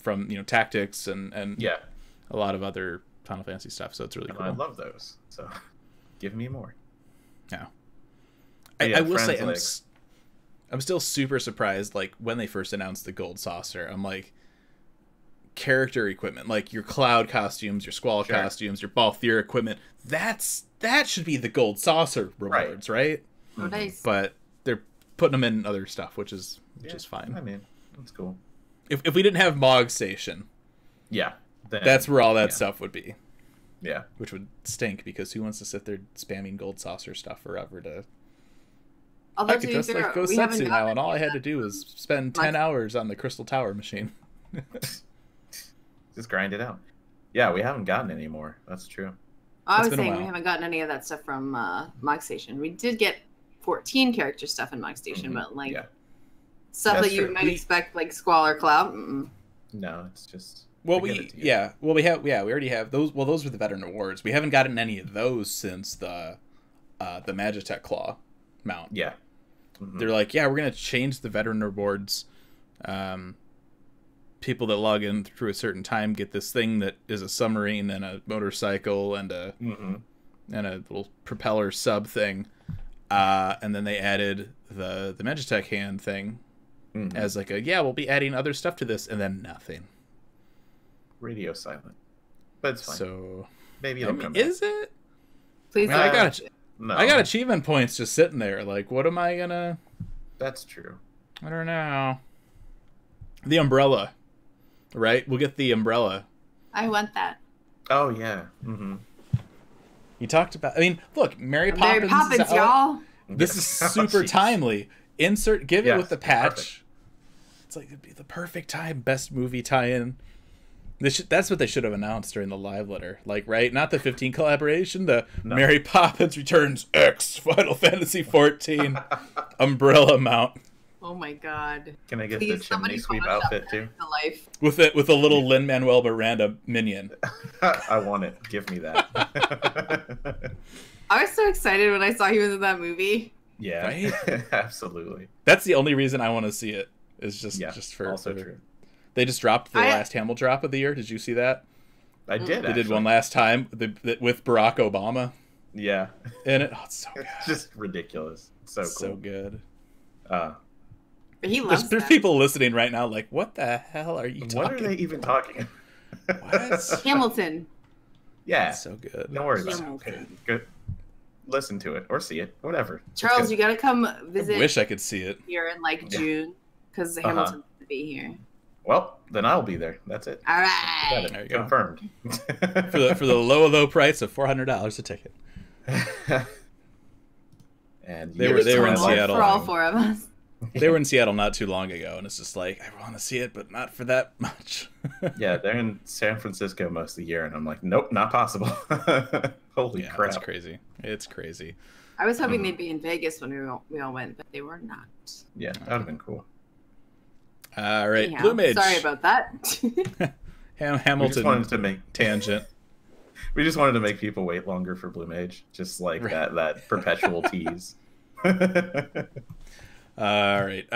Tactics and a lot of other Final Fantasy stuff, so it's really cool. I love those, so give me more. Yeah, I will say I'm still super surprised. Like when they first announced the Gold Saucer, I'm like, character equipment, like your Cloud costumes, your Squall costumes, your Balthier equipment, that should be the Gold Saucer rewards, right? Oh, nice. But they're putting them in other stuff, which is fine. I mean, that's cool. If we didn't have Mog Station, then, that's where all that stuff would be. Yeah, which would stink, because who wants to sit there spamming Gold Saucer stuff forever to... Although I could just like go Setsu now, and all I had to do was spend 10 hours on the Crystal Tower machine. Just grind it out. Yeah, we haven't gotten any more. That's true. I was saying we haven't gotten any of that stuff from Mog Station. We did get 14 character stuff in Mog Station, but like stuff that you might expect, like Squall or Cloud. No, it's just... Well, we already have those. Well, those were the veteran awards. We haven't gotten any of those since the Magitech Claw mount. Yeah. They're like, we're gonna change the veteran awards. People that log in through a certain time get this thing that is a submarine and a motorcycle and a little propeller sub thing, and then they added the Magitech hand thing as like we'll be adding other stuff to this, and then nothing. Radio silent, but it's fine. So maybe it'll come back. Is it? Please. I got achievement points just sitting there. Like, what am I gonna? That's true. I don't know. The umbrella, right? We'll get the umbrella. I want that. Oh yeah. You talked about. I mean, look, Mary Poppins, y'all. This is super timely. Give it with the patch. Perfect. It's like it'd be the perfect time. Best movie tie-in. That's what they should have announced during the live letter. Like, right? Not the 15 collaboration. Mary Poppins Returns X Final Fantasy 14 umbrella mount. Oh my god. Can I get the chimney sweep outfit too? With a little Lin-Manuel Miranda minion. I want it. Give me that. I was so excited when I saw he was in that movie. Yeah, right? Absolutely. That's the only reason I want to see it. Is just for also true. They just dropped the last Hamill drop of the year. Did you see that? I did. They did one last time with Barack Obama. Yeah. In it. Oh, it's so good. It's just ridiculous. It's so cool. So good. He loves There's people listening right now like, what the hell are you talking about? What are they even talking about? What? Hamilton. Yeah. It's so good. Don't worry about it. Good. Listen to it or see it. Whatever. Charles, you gotta come visit. I wish I could see it. Here in like June, because Hamilton's gonna be here. Well, then I'll be there. That's it. All right. There you Confirmed. Go. for the low price of $400 a ticket. And they were in Seattle for all four of us. They were in Seattle not too long ago, and it's just like, I want to see it, but not for that much. Yeah, they're in San Francisco most of the year, and I'm like, nope, not possible. Holy crap! It's crazy. It's crazy. I was hoping they'd be in Vegas when we all went, but they were not. Yeah, that would have been cool. All right, Anyhow, Blue Mage. Sorry about that. Hamilton. We just wanted to make tangent. We just wanted to make people wait longer for Blue Mage, just like that perpetual tease. All right.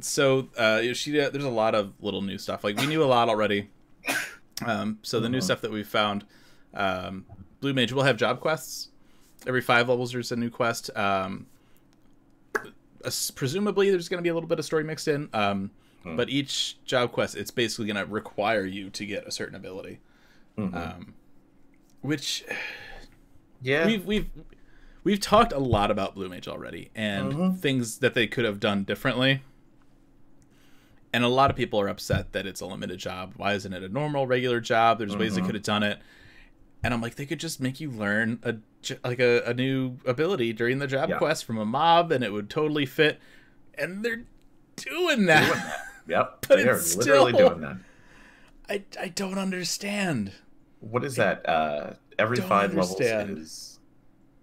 So Yoshida, there's a lot of little new stuff. Like, we knew a lot already. So the new stuff that we found, Blue Mage will have job quests. Every 5 levels, there's a new quest. Presumably, there's going to be a little bit of story mixed in. But each job quest, it's basically going to require you to get a certain ability. Which, yeah, we've talked a lot about Blue Mage already, and things that they could have done differently. And a lot of people are upset that it's a limited job. Why isn't it a normal, regular job? There's ways they could have done it. And I'm like, they could just make you learn a new ability during the job quest from a mob, and it would totally fit. And doing that. Yep, But they're it's literally still- doing that. I don't understand. What is that? Every Don't 5 understand. levels is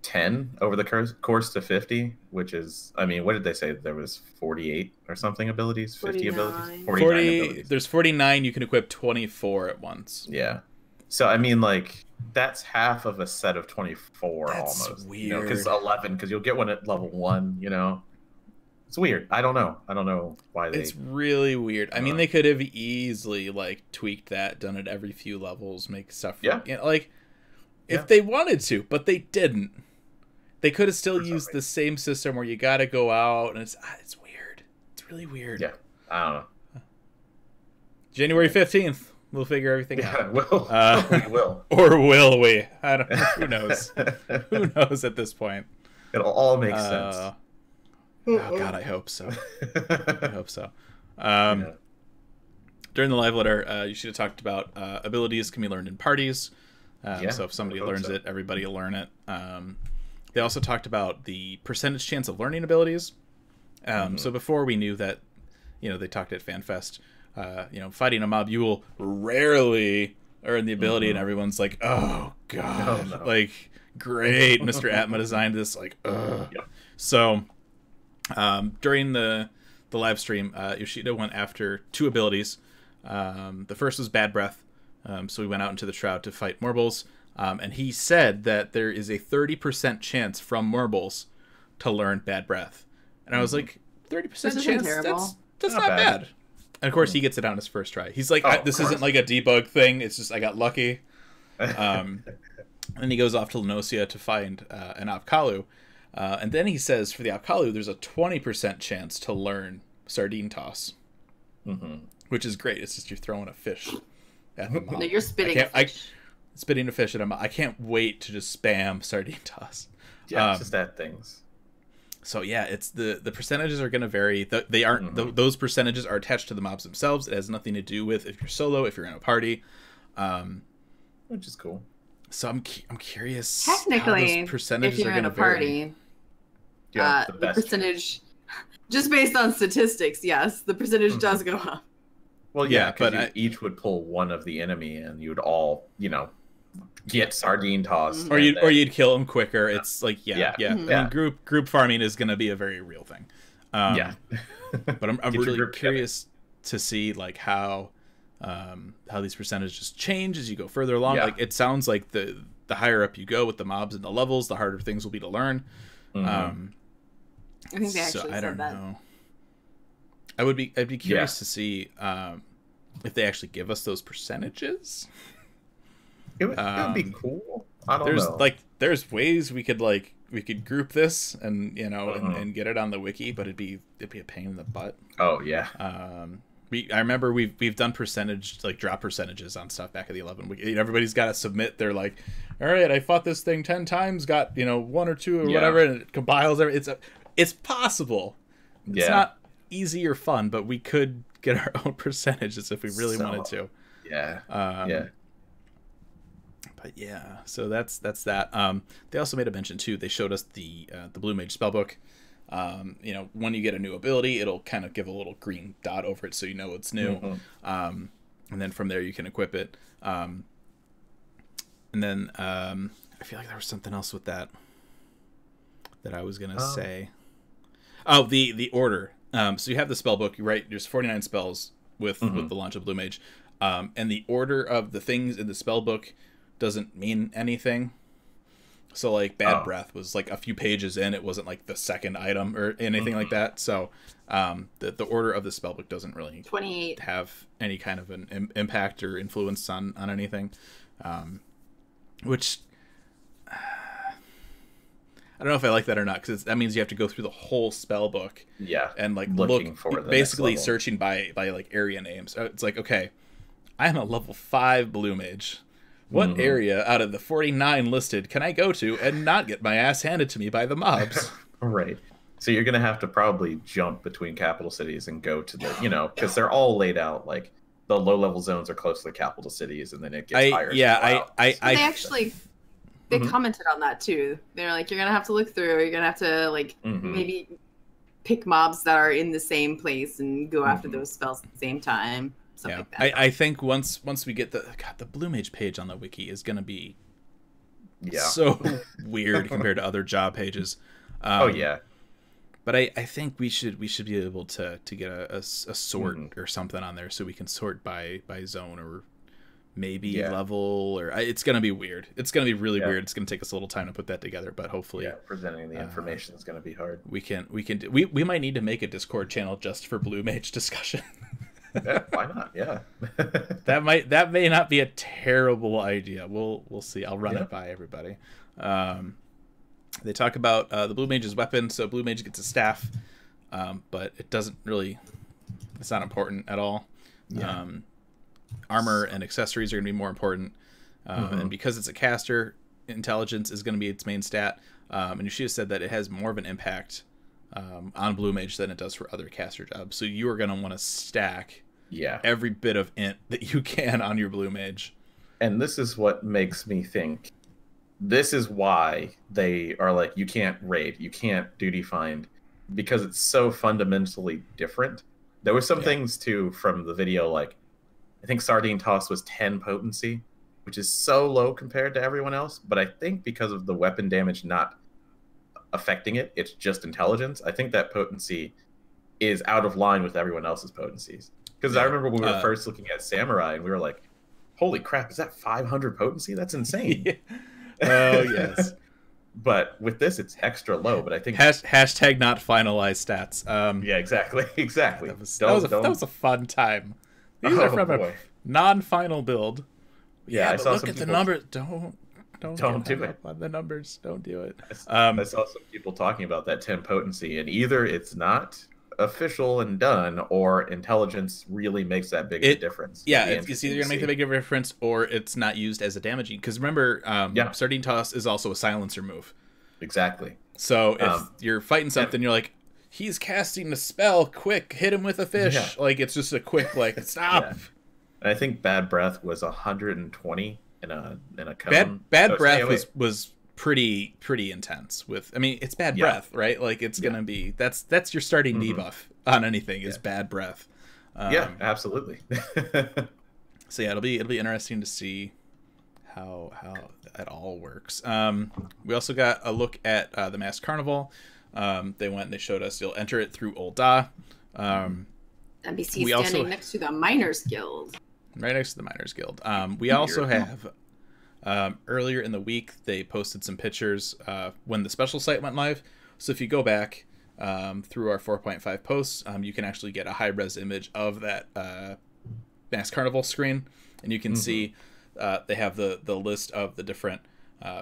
10 over the course to 50, which is, I mean, what did they say? There was 48 or something abilities, 50 abilities, 49 abilities. There's 49. You can equip 24 at once. Yeah. So I mean, like, that's half of a set of 24 That's almost. weird. Because 11, because you'll get one at level 1. It's weird. I don't know why they. It's really weird. I mean, they could have easily like tweaked that, done it every few levels, make stuff. Yeah. If they wanted to, but they didn't. They could have still used the same system where you got to go out, and it's weird. It's really weird. Yeah. I don't know. January 15th, we'll figure everything out. We will. Or will we? I don't know. Who knows? Who knows at this point? It'll all make sense. Oh God, I hope so. I hope so. During the live letter, you should have talked about abilities can be learned in parties. So if somebody learns it, everybody will learn it. They also talked about the percentage chance of learning abilities. So before we knew that, they talked at FanFest, fighting a mob, you will rarely earn the ability, and everyone's like, oh God, no. like, great, Mr. Atma designed this, like, ugh. Yep. So during the live stream, Yoshida went after 2 abilities. The first was Bad Breath. So we went out into the Shroud to fight Morbles. And he said that there is a 30% chance from Morbles to learn Bad Breath. And I was like, 30% chance? That's not bad. And of course, he gets it on his first try. He's like, this isn't like a debug thing. It's just I got lucky. And he goes off to Lenosia to find an Apkalu. And then he says for the Apkalu, there's a 20% chance to learn Sardine Toss. Which is great. It's just you're throwing a fish at the mob. No, you're spitting a fish. Spitting a fish at a mob. I can't wait to just spam Sardine Toss. Yeah, just that things. So yeah, it's the percentages are going to vary. They aren't those percentages are attached to the mobs themselves. It has nothing to do with if you're solo, if you're in a party, which is cool. So I'm curious. Technically, how those percentages if you're are in a vary. party, the percentage, just based on statistics, yes, the percentage does go up. Well, yeah, but you each would pull one of the enemy, and you'd all, get Sardine Toss, or you'd kill them quicker. It's like I Mm-hmm. mean, group farming is going to be a very real thing. But I'm really curious to see like how these percentages change as you go further along. Like it sounds like the higher up you go with the mobs and the levels, the harder things will be to learn. I think they actually said that. Know. I'd be curious to see if they actually give us those percentages. It would be cool. I don't know. There's ways we could group this and and get it on the wiki, but it'd be a pain in the butt. Oh yeah. I remember we've done drop percentages on stuff back at the 11 wiki. Everybody's got to submit. They're like, all right, I fought this thing 10 times, got 1 or 2 or whatever, and it compiles everything. It's possible. It's not easy or fun, but we could get our own percentages if we really wanted to. Yeah. But yeah, so that's that. They also made a mention too. They showed us the Blue Mage spellbook. When you get a new ability, it'll kind of give a little green dot over it so you know it's new. And then from there you can equip it. And then I feel like there was something else with that I was gonna say. Oh, the order. So you have the spellbook. You write there's 49 spells with the launch of Blue Mage, and the order of the things in the spellbook doesn't mean anything. So like Bad Breath was like a few pages in, it wasn't like the second item or anything like that. So the order of the spellbook doesn't really 28 have any kind of an impact or influence on anything, which I don't know if I like that or not, because that means you have to go through the whole spell book. Yeah. And like looking for the basically next level. searching by like area names. It's like, okay, I'm a level 5 Blue Mage. What area out of the 49 listed can I go to and not get my ass handed to me by the mobs? Right. So you're going to have to probably jump between capital cities and go to the, because they're all laid out like the low level zones are close to the capital cities, and then it gets higher. Yeah, they actually they commented on that too. They're like, you're gonna have to look through. You're gonna have to like maybe pick mobs that are in the same place and go after those spells at the same time. Something like that. I think once we get the Blue Mage page on the wiki is going to be so weird compared to other job pages. But I think we should be able to get a sort or something on there so we can sort by zone or maybe level, or it's going to be weird. It's going to be really weird. It's going to take us a little time to put that together, but hopefully presenting the information is going to be hard. We might need to make a Discord channel just for Blue Mage discussion. Yeah, why not? Yeah. that may not be a terrible idea. We'll see. I'll run it by everybody. They talk about the Blue Mage's weapon. So Blue Mage gets a staff, but it doesn't really. It's not important at all. Yeah. Armor and accessories are going to be more important, and because it's a caster, intelligence is going to be its main stat. And Yoshida said that it has more of an impact on Blue Mage than it does for other caster jobs. So you are going to want to stack every bit of int that you can on your Blue Mage. And this is what makes me think. This is why they are like, you can't raid, you can't duty find, because it's so fundamentally different. There were some things too from the video, like I think Sardine Toss was 10 potency, which is so low compared to everyone else. But I think because of the weapon damage not affecting it, it's just intelligence. I think that potency is out of line with everyone else's potencies. Because I remember when we were first looking at Samurai, and we were like, holy crap, is that 500 potency? That's insane. Oh, yes. But with this, it's extra low. But I think hashtag not finalized stats. Yeah, exactly. That was a fun time. These are from a non-final build. Yeah, I saw look at the numbers. Don't do it on the numbers. Don't do it. I saw some people talking about that 10 potency, and either it's not official and done, or intelligence really makes that big of a difference. Yeah, it's either going to make the big difference, or it's not used as a damaging. Because remember, Sardine Toss is also a silencer move. Exactly. So if you're fighting something, you're like, he's casting a spell, quick, hit him with a fish. Yeah. Like, it's just a quick, like, stop. Yeah. And I think Bad Breath was 120 in a cone. Bad Breath was pretty intense. With, I mean, it's Bad Breath, right? Like, it's gonna be that's your starting debuff on anything is Bad Breath. Yeah, absolutely. So yeah, it'll be interesting to see how it all works. We also got a look at the Masked Carnival. They went and they showed us you'll enter it through Old Da. NBC standing next to the Miners Guild. Right next to the Miners Guild. We also have earlier in the week they posted some pictures when the special site went live. So if you go back through our 4.5 posts, you can actually get a high-res image of that Masked Carnival screen, and you can see they have the list of the different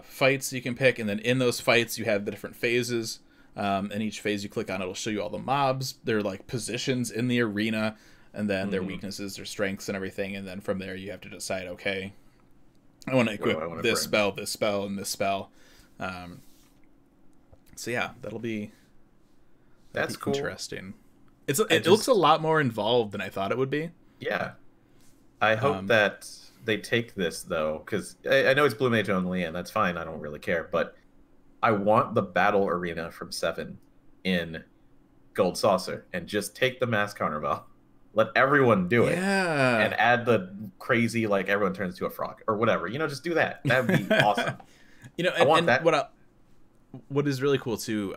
fights you can pick, and then in those fights you have the different phases. And each phase you click on, it'll show you all the mobs, their like positions in the arena, and then their weaknesses, their strengths, and everything. And then from there, you have to decide, okay, I want to equip this spell, and this spell. So yeah, that'll be cool. Interesting. It looks a lot more involved than I thought it would be. Yeah, I hope that they take this though, because I know it's Blue Mage only, and that's fine. I don't really care, but I want the battle arena from 7 in Gold Saucer, and just take the Masked Carnival. Let everyone do it. Yeah. And add the crazy, like, everyone turns to a frog or whatever. You know, just do that. That would be awesome. You know, I want that. What is really cool too,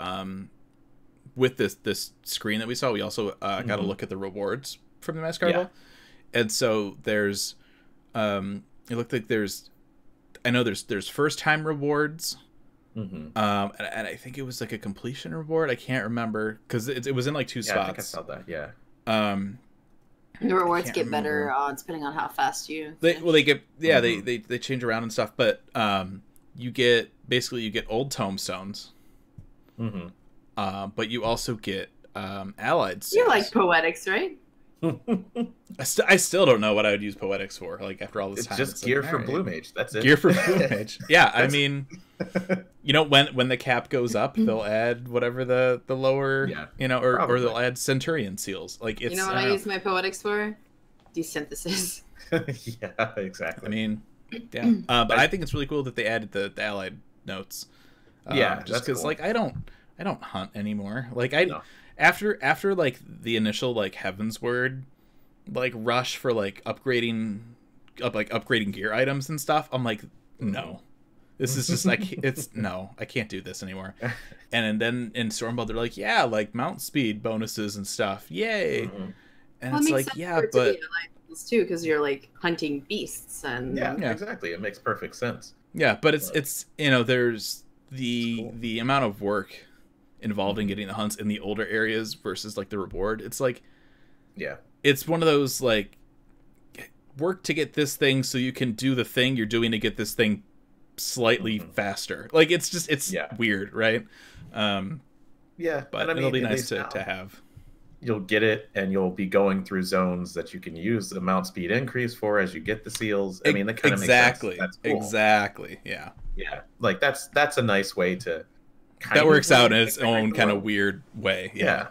with this screen that we saw, we also got to look at the rewards from the Masked Carnival. Yeah. And so there's it looked like there's first time rewards. And I think it was like a completion reward. I can't remember because it was in like 2 spots. I think I saw that. Yeah. The rewards get better depending on how fast you. They change around and stuff, but you get old tomestones. But you also get allied suits. You like poetics, right? I still don't know what I would use poetics for. Like after all this time, it's just gear for Blue Mage. That's it. Gear for Blue Mage. Yeah, I mean, you know, when the cap goes up, they'll add whatever the lower, or they'll add Centurion seals. Like it's. You know what I use my poetics for? Desynthesis. Yeah, exactly. I mean, yeah, but I think it's really cool that they added the allied notes. Yeah, just because, cool. Like, I don't hunt anymore. Like after like the initial like Heaven's Word like rush for like upgrading gear items and stuff, I'm like, no, this is just like I can't do this anymore. And then in Stormbolt they're like, yeah, like mount speed bonuses and stuff, yay. And it's like, yeah, but too, because you're like hunting beasts and yeah, exactly, it makes perfect sense. Yeah, but it's you know, there's the amount of work involved in getting the hunts in the older areas versus like the reward. It's like, yeah, it's one of those like, work to get this thing so you can do the thing you're doing to get this thing slightly faster. Like it's weird, right? Yeah, but it'll be nice to have. You'll get it, and you'll be going through zones that you can use the mount speed increase for as you get the seals. I mean, that kind of makes sense. That's cool. Exactly. Yeah. Yeah. Like that's a nice way to. That works out in its own kind of weird way. Yeah.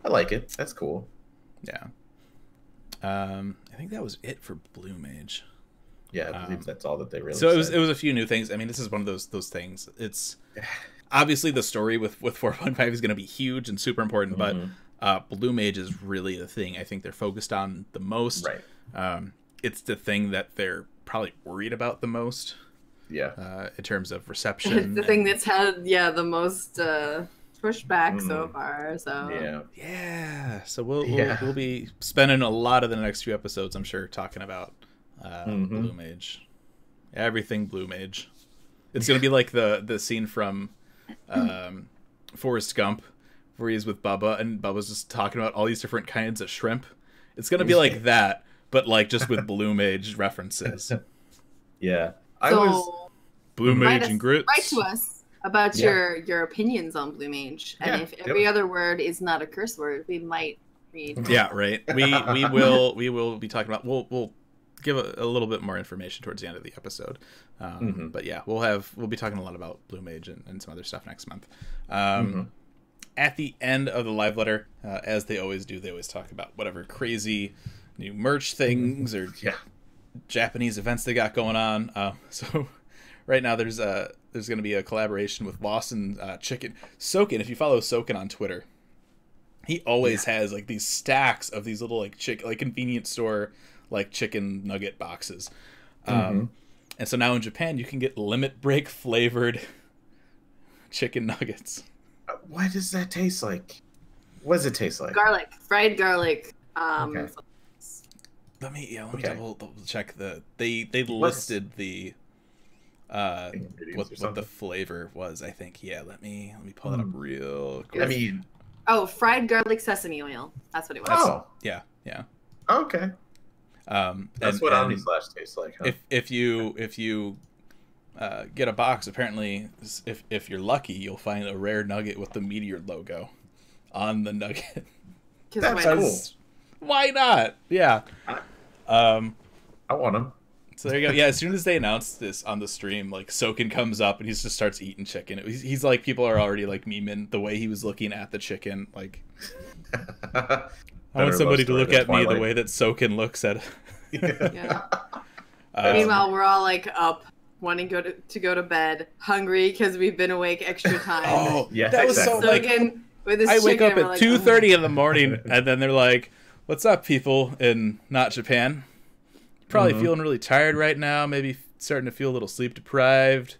I like it. That's cool. Yeah. I think that was it for Blue Mage. Yeah, I believe that's all that they really. So it was a few new things. I mean, this is one of those things. It's obviously the story with 4.5 is going to be huge and super important, but. Blue Mage is really the thing I think they're focused on the most. Right. It's the thing that they're probably worried about the most. Yeah. In terms of reception. It's the thing that's had the most pushback so far. So yeah. So we'll be spending a lot of the next few episodes, I'm sure, talking about Blue Mage. Everything Blue Mage. It's gonna be like the scene from Forrest Gump, where he's with Bubba, and Bubba's just talking about all these different kinds of shrimp. It's gonna be like that, but like just with Blue Mage references. Yeah, Blue Mage and grits. Write to us about your opinions on Blue Mage, and if every other word is not a curse word, we might read. Yeah, right. We will be talking about. We'll give a little bit more information towards the end of the episode. But yeah, we'll be talking a lot about Blue Mage and some other stuff next month. At the end of the live letter, as they always do, they always talk about whatever crazy new merch things or Japanese events they got going on. So right now there's going to be a collaboration with Lawson Chicken. Soken, if you follow Soken on Twitter, he always has like these stacks of these little like convenience store like chicken nugget boxes. And so now in Japan you can get limit break flavored chicken nuggets. What does that taste like? What does it taste like? Garlic, fried garlic. Okay. Let me double check they listed the what the flavor was. I think let me pull it up real quick. I mean, fried garlic sesame oil. That's what it was. Oh, yeah. Okay. That's what Omnislash tastes like. Huh? If you get a box, apparently, if you're lucky, you'll find a rare nugget with the Meteor logo on the nugget. That's cool. Why not? Yeah. I want them. So there you go. Yeah, as soon as they announced this on the stream, like Soken comes up and he just starts eating chicken. He's like, people are already like memeing the way he was looking at the chicken. Like, I want somebody to look at me the way that Soken looks at it. Yeah. Meanwhile, we're all like up, wanting to go to bed, hungry because we've been awake extra time. Oh, yeah, that was so like. With this I wake up at 2:30 in the morning, and then they're like, "What's up, people in not Japan? Probably feeling really tired right now. Maybe starting to feel a little sleep deprived.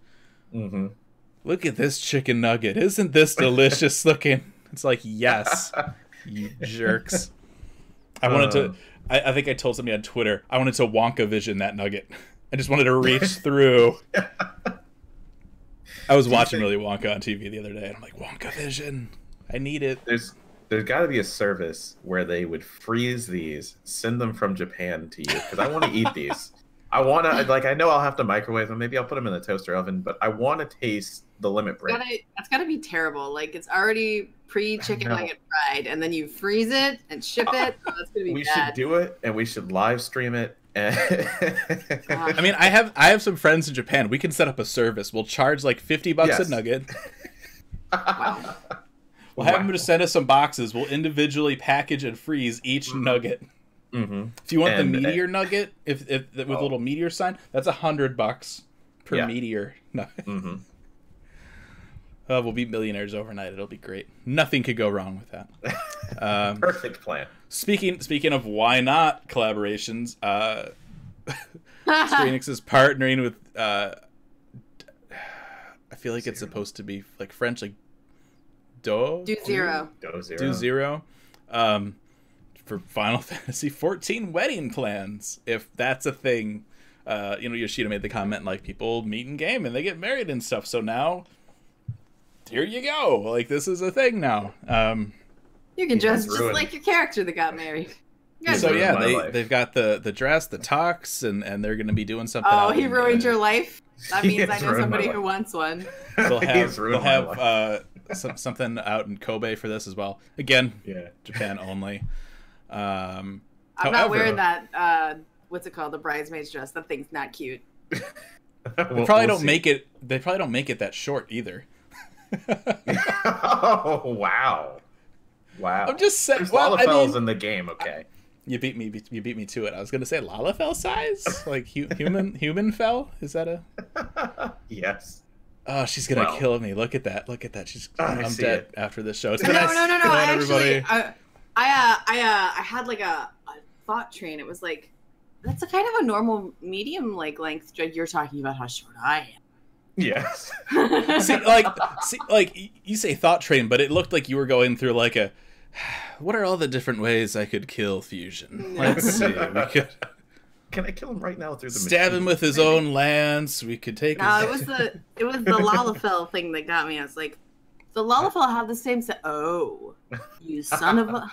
Look at this chicken nugget. Isn't this delicious looking?" It's like, yes, you jerks. I wanted to. I think I told somebody on Twitter. I wanted to Wonka vision that nugget. I just wanted to reach through. I was watching Willy Wonka on TV the other day, and I'm like, Wonka vision. I need it. There's got to be a service where they would freeze these, send them from Japan to you, because I want to eat these. I want to, like, I know I'll have to microwave them. Maybe I'll put them in the toaster oven, but I want to taste the limit break. That's got to be terrible. Like, it's already pre-chicken nugget fried, and then you freeze it and ship it. Oh, that's going to be bad. We should do it, and we should live stream it. I mean, I have some friends in Japan. We can set up a service. We'll charge like $50 a nugget. Wow. We'll have them to send us some boxes. We'll individually package and freeze each nugget. If you want the meteor nugget, if with a little meteor sign, that's $100 per meteor nugget. we'll be millionaires overnight. It'll be great. Nothing could go wrong with that. Perfect plan. Speaking of why not collaborations, Square Enix is partnering with I feel like it's supposed to be like French, like Do Zero for Final Fantasy 14 wedding plans, if that's a thing. Yoshida made the comment like people meet in game and they get married and stuff, so now here you go, like this is a thing now. You can dress just like your character that got married. So yeah, they've got the dress, the tux, and they're going to be doing something. Oh, he ruined your life. That means I know somebody who wants one. They'll have something out in Kobe for this as well. Again, Japan only. I'm not wearing that. What's it called? The bridesmaid's dress. That thing's not cute. They probably don't make it. They probably don't make it that short either. Oh wow! I'm just saying. There's Lalafel's in the game. Okay. You beat me to it. I was gonna say Lalafell size, like human fell. Is that a? Yes. Oh, she's gonna kill me. Look at that. She's. I'm dead after this show. It's no. Actually, I had like a thought train. It was like, that's a kind of a normal medium like length. You're talking about how short I am. Yes. see, you say thought train, but it looked like you were going through like a. What are all the different ways I could kill Fusion? Let's see. We could. Can I kill him right now through the stab him with his own lance? We could take. No, it was the Lalafell thing that got me. I was like, the Lalafell have the same. Oh, you son of a.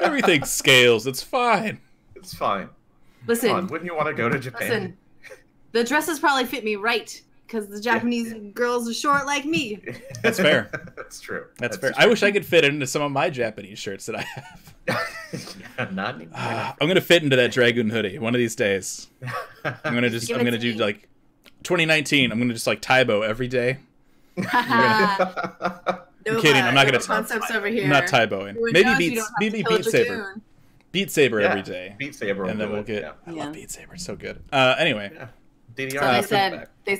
Everything scales. It's fine. It's fine. Listen, come on, wouldn't you want to go to Japan? Listen, the dresses probably fit me right because the Japanese girls are short like me. That's fair. That's true. That's fair. True. I wish I could fit into some of my Japanese shirts that I have. Not anymore. I'm gonna fit into that Dragoon hoodie one of these days. I'm gonna do like 2019. I'm gonna just like Taibo every day. I'm kidding. I'm not gonna. Concepts over here. I'm not Taiboing. Maybe Beat Saber. Beat Saber every day. Beat Saber, and then we'll get. I love Beat Saber. It's so good. Anyway. Yeah. DDR.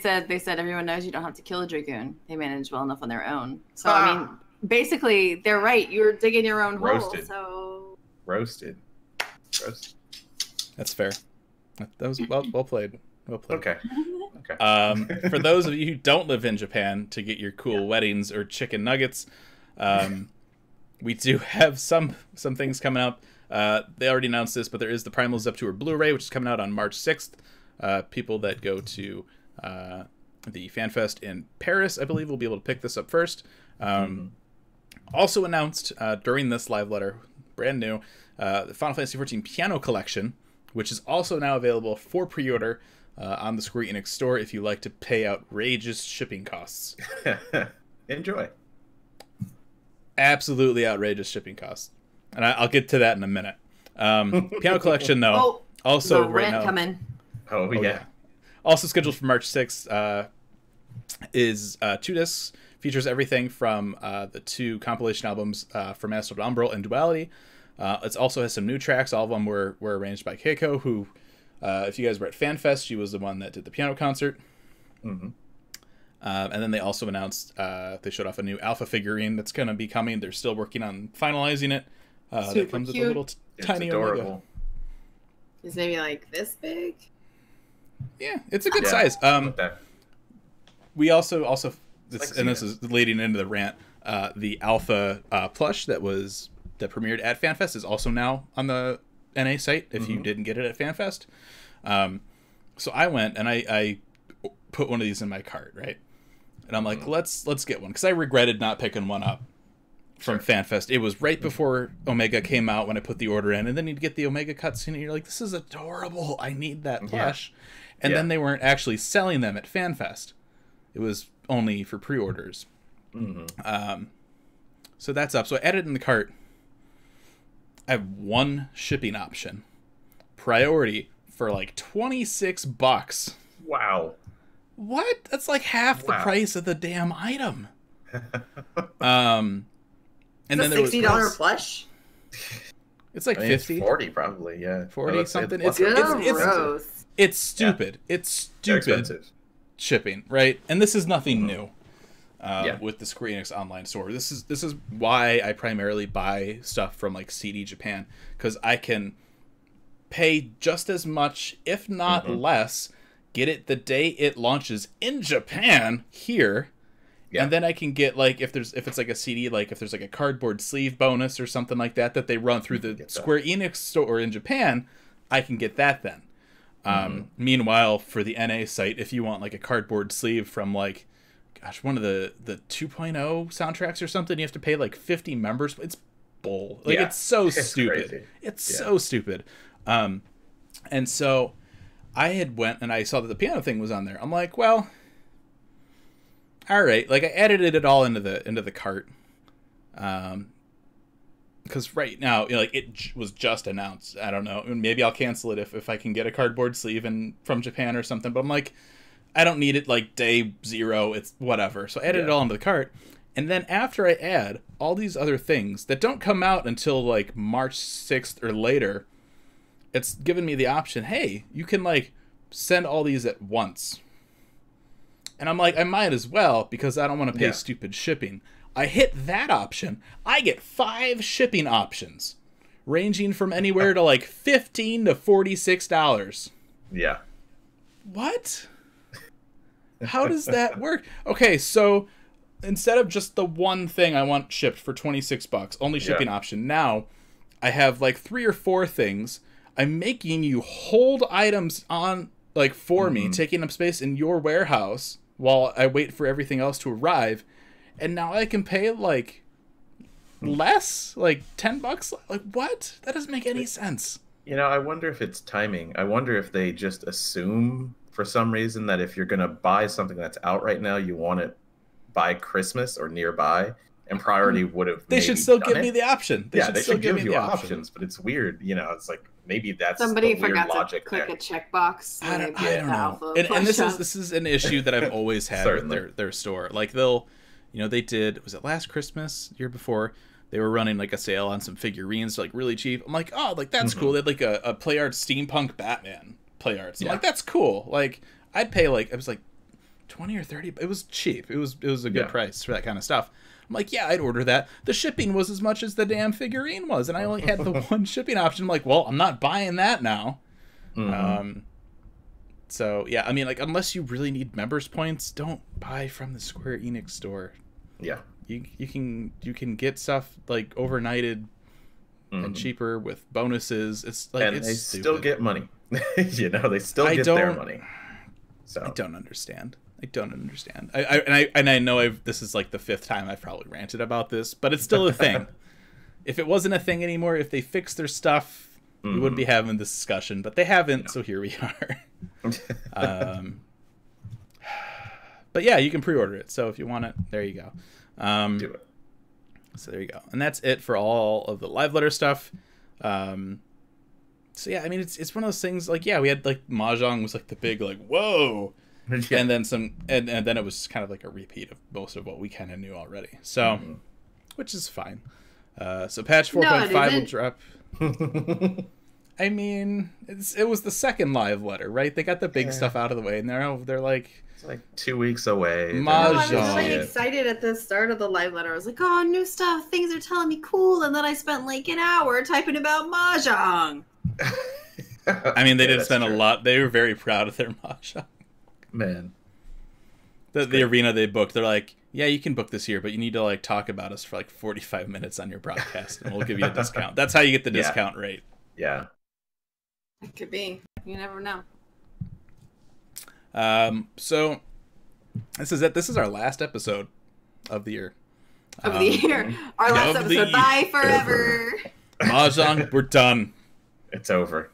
So they said everyone knows you don't have to kill a Dragoon. They manage well enough on their own. So I mean, basically, they're right. You're digging your own hole. So roasted. That's fair. That was well played. Well played. Okay. For those of you who don't live in Japan to get your cool weddings or chicken nuggets, we do have some things coming up. They already announced this, but there is the Primal Zeptour Blu-ray, which is coming out on March 6th. People that go to the FanFest in Paris, I believe, will be able to pick this up first. Also announced during this live letter, brand new, the Final Fantasy XIV Piano Collection, which is also now available for pre-order on the Square Enix store if you like to pay outrageous shipping costs. Enjoy. Absolutely outrageous shipping costs. And I'll get to that in a minute. Piano Collection, though, also the right now. Coming. Oh, yeah. Also scheduled for March 6th is 2 discs. Features everything from the 2 compilation albums from Master of Umbral and Duality. It also has some new tracks. All of them were arranged by Keiko, who, if you guys were at FanFest, she was the one that did the piano concert. And then they also announced, they showed off a new alpha figurine that's going to be coming. They're still working on finalizing it. That comes with a little tiny Omega. It's maybe like this big? Yeah, it's a good size. We also this is leading into the rant. The Alpha plush that premiered at FanFest is also now on the NA site. If you didn't get it at FanFest, so I went and I put one of these in my cart, right? And I'm like, let's get one because I regretted not picking one up from FanFest. It was right before Omega came out when I put the order in, and then you'd get the Omega cutscene, and you're like, this is adorable. I need that plush. And then they weren't actually selling them at FanFest. It was only for pre-orders. So that's up. So I added in the cart. I have one shipping option. Priority for like $26. Wow. What? That's like half the price of the damn item. And then there was $60 plush. It's like 50, 40 probably, yeah. 40 something. It's stupid. It's stupid shipping, right? And this is nothing new. with the Square Enix online store. This is why I primarily buy stuff from like CD Japan, because I can pay just as much, if not less, get it the day it launches in Japan here. Yeah. And then I can get like if it's like a CD, like if there's like a cardboard sleeve bonus or something like that they run through the Square Enix store in Japan, I can get that then. Meanwhile, for the NA site, if you want like a cardboard sleeve from like, gosh, one of the 2.0 soundtracks or something, you have to pay like 50 members. It's bull. Like it's so stupid. Crazy. It's so stupid. And so I had went and I saw that the piano thing was on there. I'm like, well, all right. Like I added it all into the cart. Because right now, you know, like it was just announced. I don't know. Maybe I'll cancel it if I can get a cardboard sleeve from Japan or something. But I'm like, I don't need it like day 0. It's whatever. So I added it all into the cart. And then after I add all these other things that don't come out until like March 6th or later, it's given me the option, hey, you can like send all these at once. And I'm like, I might as well, because I don't want to pay stupid shipping. I hit that option. I get 5 shipping options, ranging from anywhere to like $15 to $46. Yeah. What? How does that work? Okay, so instead of just the one thing I want shipped for $26, only shipping option, now I have like 3 or 4 things. I'm making you hold items on like for me, taking up space in your warehouse while I wait for everything else to arrive. And now I can pay like less, like $10. Like what? That doesn't make any sense. You know, I wonder if it's timing. I wonder if they just assume for some reason that if you're going to buy something that's out right now, you want it by Christmas or nearby, and Priority would have. They should still give me the option. They should give you options, but it's weird. You know, it's like maybe that's somebody the weird forgot logic to click there. a checkbox. I don't know. And this is an issue that I've always had with their store. Like they'll, you know, they did, was it last Christmas, year before? They were running like a sale on some figurines, like really cheap. I'm like, oh, like that's cool. They had like a Play Arts steampunk Batman Play Arts. I'm like, that's cool. Like I'd pay like, it was like 20 or 30. It was cheap. It was a good price for that kind of stuff. I'm like, yeah, I'd order that. The shipping was as much as the damn figurine was, and I only had the one shipping option. I'm like, well, I'm not buying that now. So yeah, I mean, like, unless you really need members points, don't buy from the Square Enix store. Yeah, you can get stuff like overnighted and cheaper with bonuses. It's like, and it's they stupid. still get money. You know, they still get their money. So I don't understand. I know this is like the 5th time I've probably ranted about this, but it's still a thing. If it wasn't a thing anymore, if they fixed their stuff, we wouldn't be having this discussion, but they haven't, so here we are. But yeah, you can pre-order it, so if you want it, there you go. Do it. So there you go. And that's it for all of the live letter stuff. So yeah, I mean, it's one of those things, like, yeah, we had like Mahjong was like the big like whoa. And then and then it was kind of like a repeat of most of what we kind of knew already. So which is fine. So patch 4.5 will drop. I mean, it was the second live letter, right? They got the big stuff out of the way, and they're like, it's like 2 weeks away. Mahjong. I was really excited at the start of the live letter. I was like, oh, new stuff. Things are telling me cool. And then I spent like an hour typing about Mahjong. I mean, they did spend a lot. They were very proud of their Mahjong. Man. The arena they booked, they're like, yeah, you can book this here, but you need to like talk about us for like 45 minutes on your broadcast, and we'll give you a discount. That's how you get the discount rate. Yeah. It could be. You never know. So this is it. This is our last episode of the year. Of the year. Our last episode. Bye forever. Mahjong, we're done. It's over.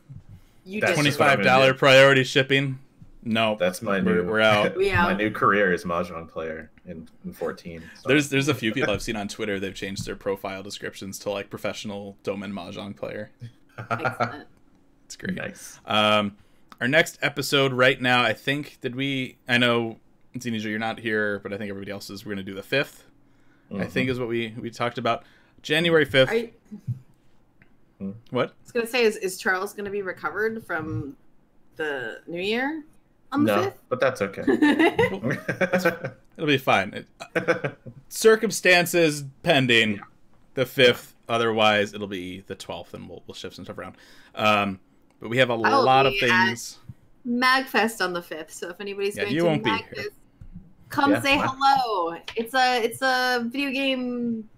You That's $25 priority shipping. No, that's my new. We're out. My new career is Mahjong player in 14. So. There's a few people I've seen on Twitter. They've changed their profile descriptions to like professional Domain Mahjong player. Excellent. It's great. Nice. Our next episode right now, I think, I know, Zinija, you're not here, but I think everybody else is. We're going to do the 5th, I think is what we talked about. January 5th. What? I was going to say, is Charles going to be recovered from the New Year? on the No, but that's okay. 5th? It'll be fine. Circumstances pending the 5th. Otherwise, it'll be the 12th, and we'll shift some stuff around. But we have a lot of things. MagFest on the 5th. So if anybody's going you to won't MagFest, be here. come say hello. It's a video game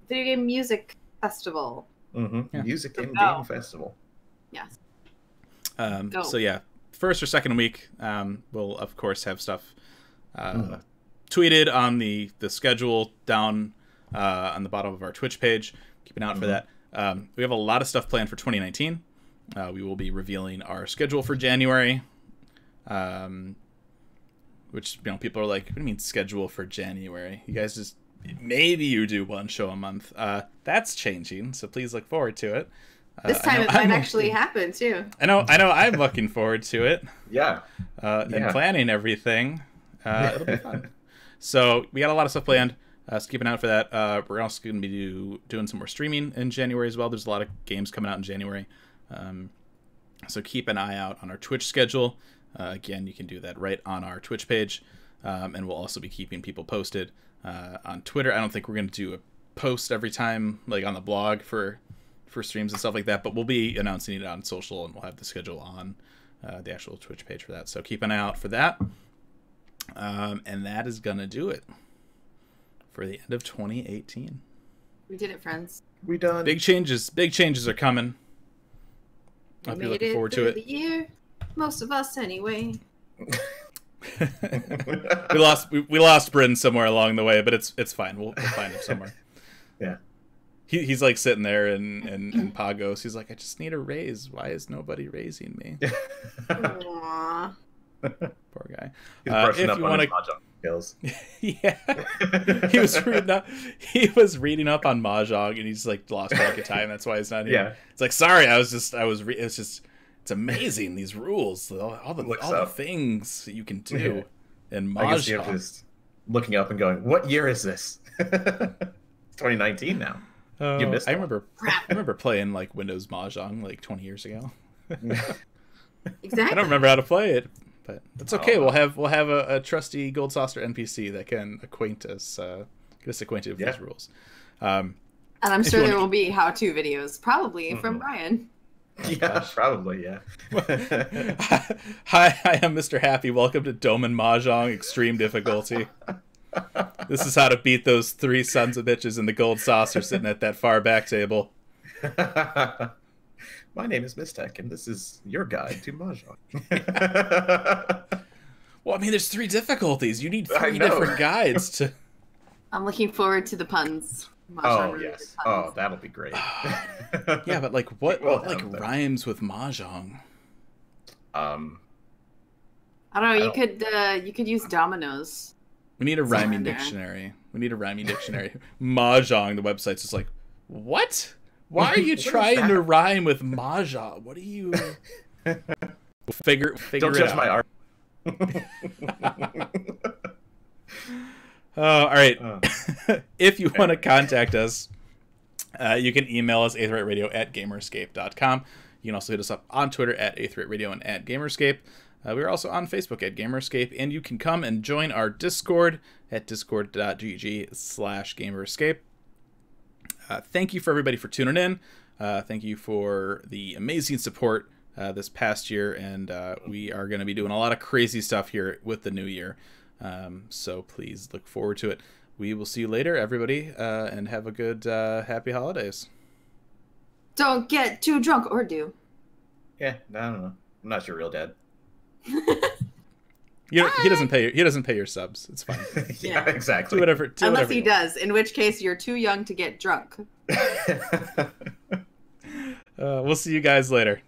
music festival. Mm-hmm. Music and game festival. Yes. So yeah, first or second week, we'll of course have stuff tweeted on the schedule down on the bottom of our Twitch page. Keep an eye out for that. We have a lot of stuff planned for 2019. We will be revealing our schedule for January. Which, people are like, what do you mean schedule for January? You guys just, maybe you do one show a month. That's changing, so please look forward to it. This time it might actually happen, too. I know I'm looking forward to it. Yeah. And planning everything. It'll be fun. So we got a lot of stuff planned. So keep an eye out for that. We're also going to be doing some more streaming in January as well. There's a lot of games coming out in January. So keep an eye out on our Twitch schedule. Again, you can do that right on our Twitch page. And we'll also be keeping people posted on Twitter. I don't think we're going to do a post every time, like on the blog for streams and stuff like that, but we'll be announcing it on social, and we'll have the schedule on the actual Twitch page for that. So keep an eye out for that. And that is going to do it for the end of 2018. We did it, friends. We done. Big changes are coming. I hope you're looking forward to it. The year. Most of us, anyway. we lost Bryn somewhere along the way, but it's fine. We'll find him somewhere. Yeah. He's like sitting there in Pagos. He's like, I just need a raise. Why is nobody raising me? Aww. Poor guy. He's brushing if up you on want his mahjong skills. Yeah. He was reading up on mahjong, and he's like lost track of time. That's why he's not here. Yeah. It's like, sorry, it's amazing, these rules, all the things that you can do in mahjong. I guess you're just looking up and going, what year is this? It's 2019 now. You missed I remember playing like Windows Mahjong like 20 years ago. Exactly. I don't remember how to play it, but that's okay. We'll have a trusty Gold Saucer NPC that can get us acquainted with these rules. And I'm sure there will be how-to videos, probably from Brian. Yeah, probably, yeah. Hi, I am Mr. Happy. Welcome to Doman Mahjong Extreme Difficulty. This is how to beat those 3 sons of bitches in the Gold Saucer sitting at that far back table. My name is Mistech, and this is your guide to Mahjong. Well, I mean, there's 3 difficulties. You need 3 different guides to... I'm looking forward to the puns. Oh, yes. Puns. Oh, that'll be great. Yeah, but like what rhymes with Mahjong? I don't know. You could use dominoes. We need a rhyming dictionary. Mahjong, the website's just like, what? Why are you trying to rhyme with Mahjong? What are you... Figure Don't it judge out. my art. All right. If you want to contact us, you can email us aetheryteradio@gamerscape.com. You can also hit us up on Twitter @aetheryteradio and @gamerscape. We're also on Facebook @gamerscape, and you can come and join our Discord at discord.gg/gamerscape. Thank you for everybody for tuning in. Thank you for the amazing support this past year, and we are going to be doing a lot of crazy stuff here with the new year. So please look forward to it. We will see you later, everybody, and have a good, happy holidays. Don't get too drunk, or do. Yeah, I don't know. I'm not your real dad. He doesn't pay your subs. It's fine. Yeah, exactly. Do whatever. Unless he does, in which case you're too young to get drunk. We'll see you guys later.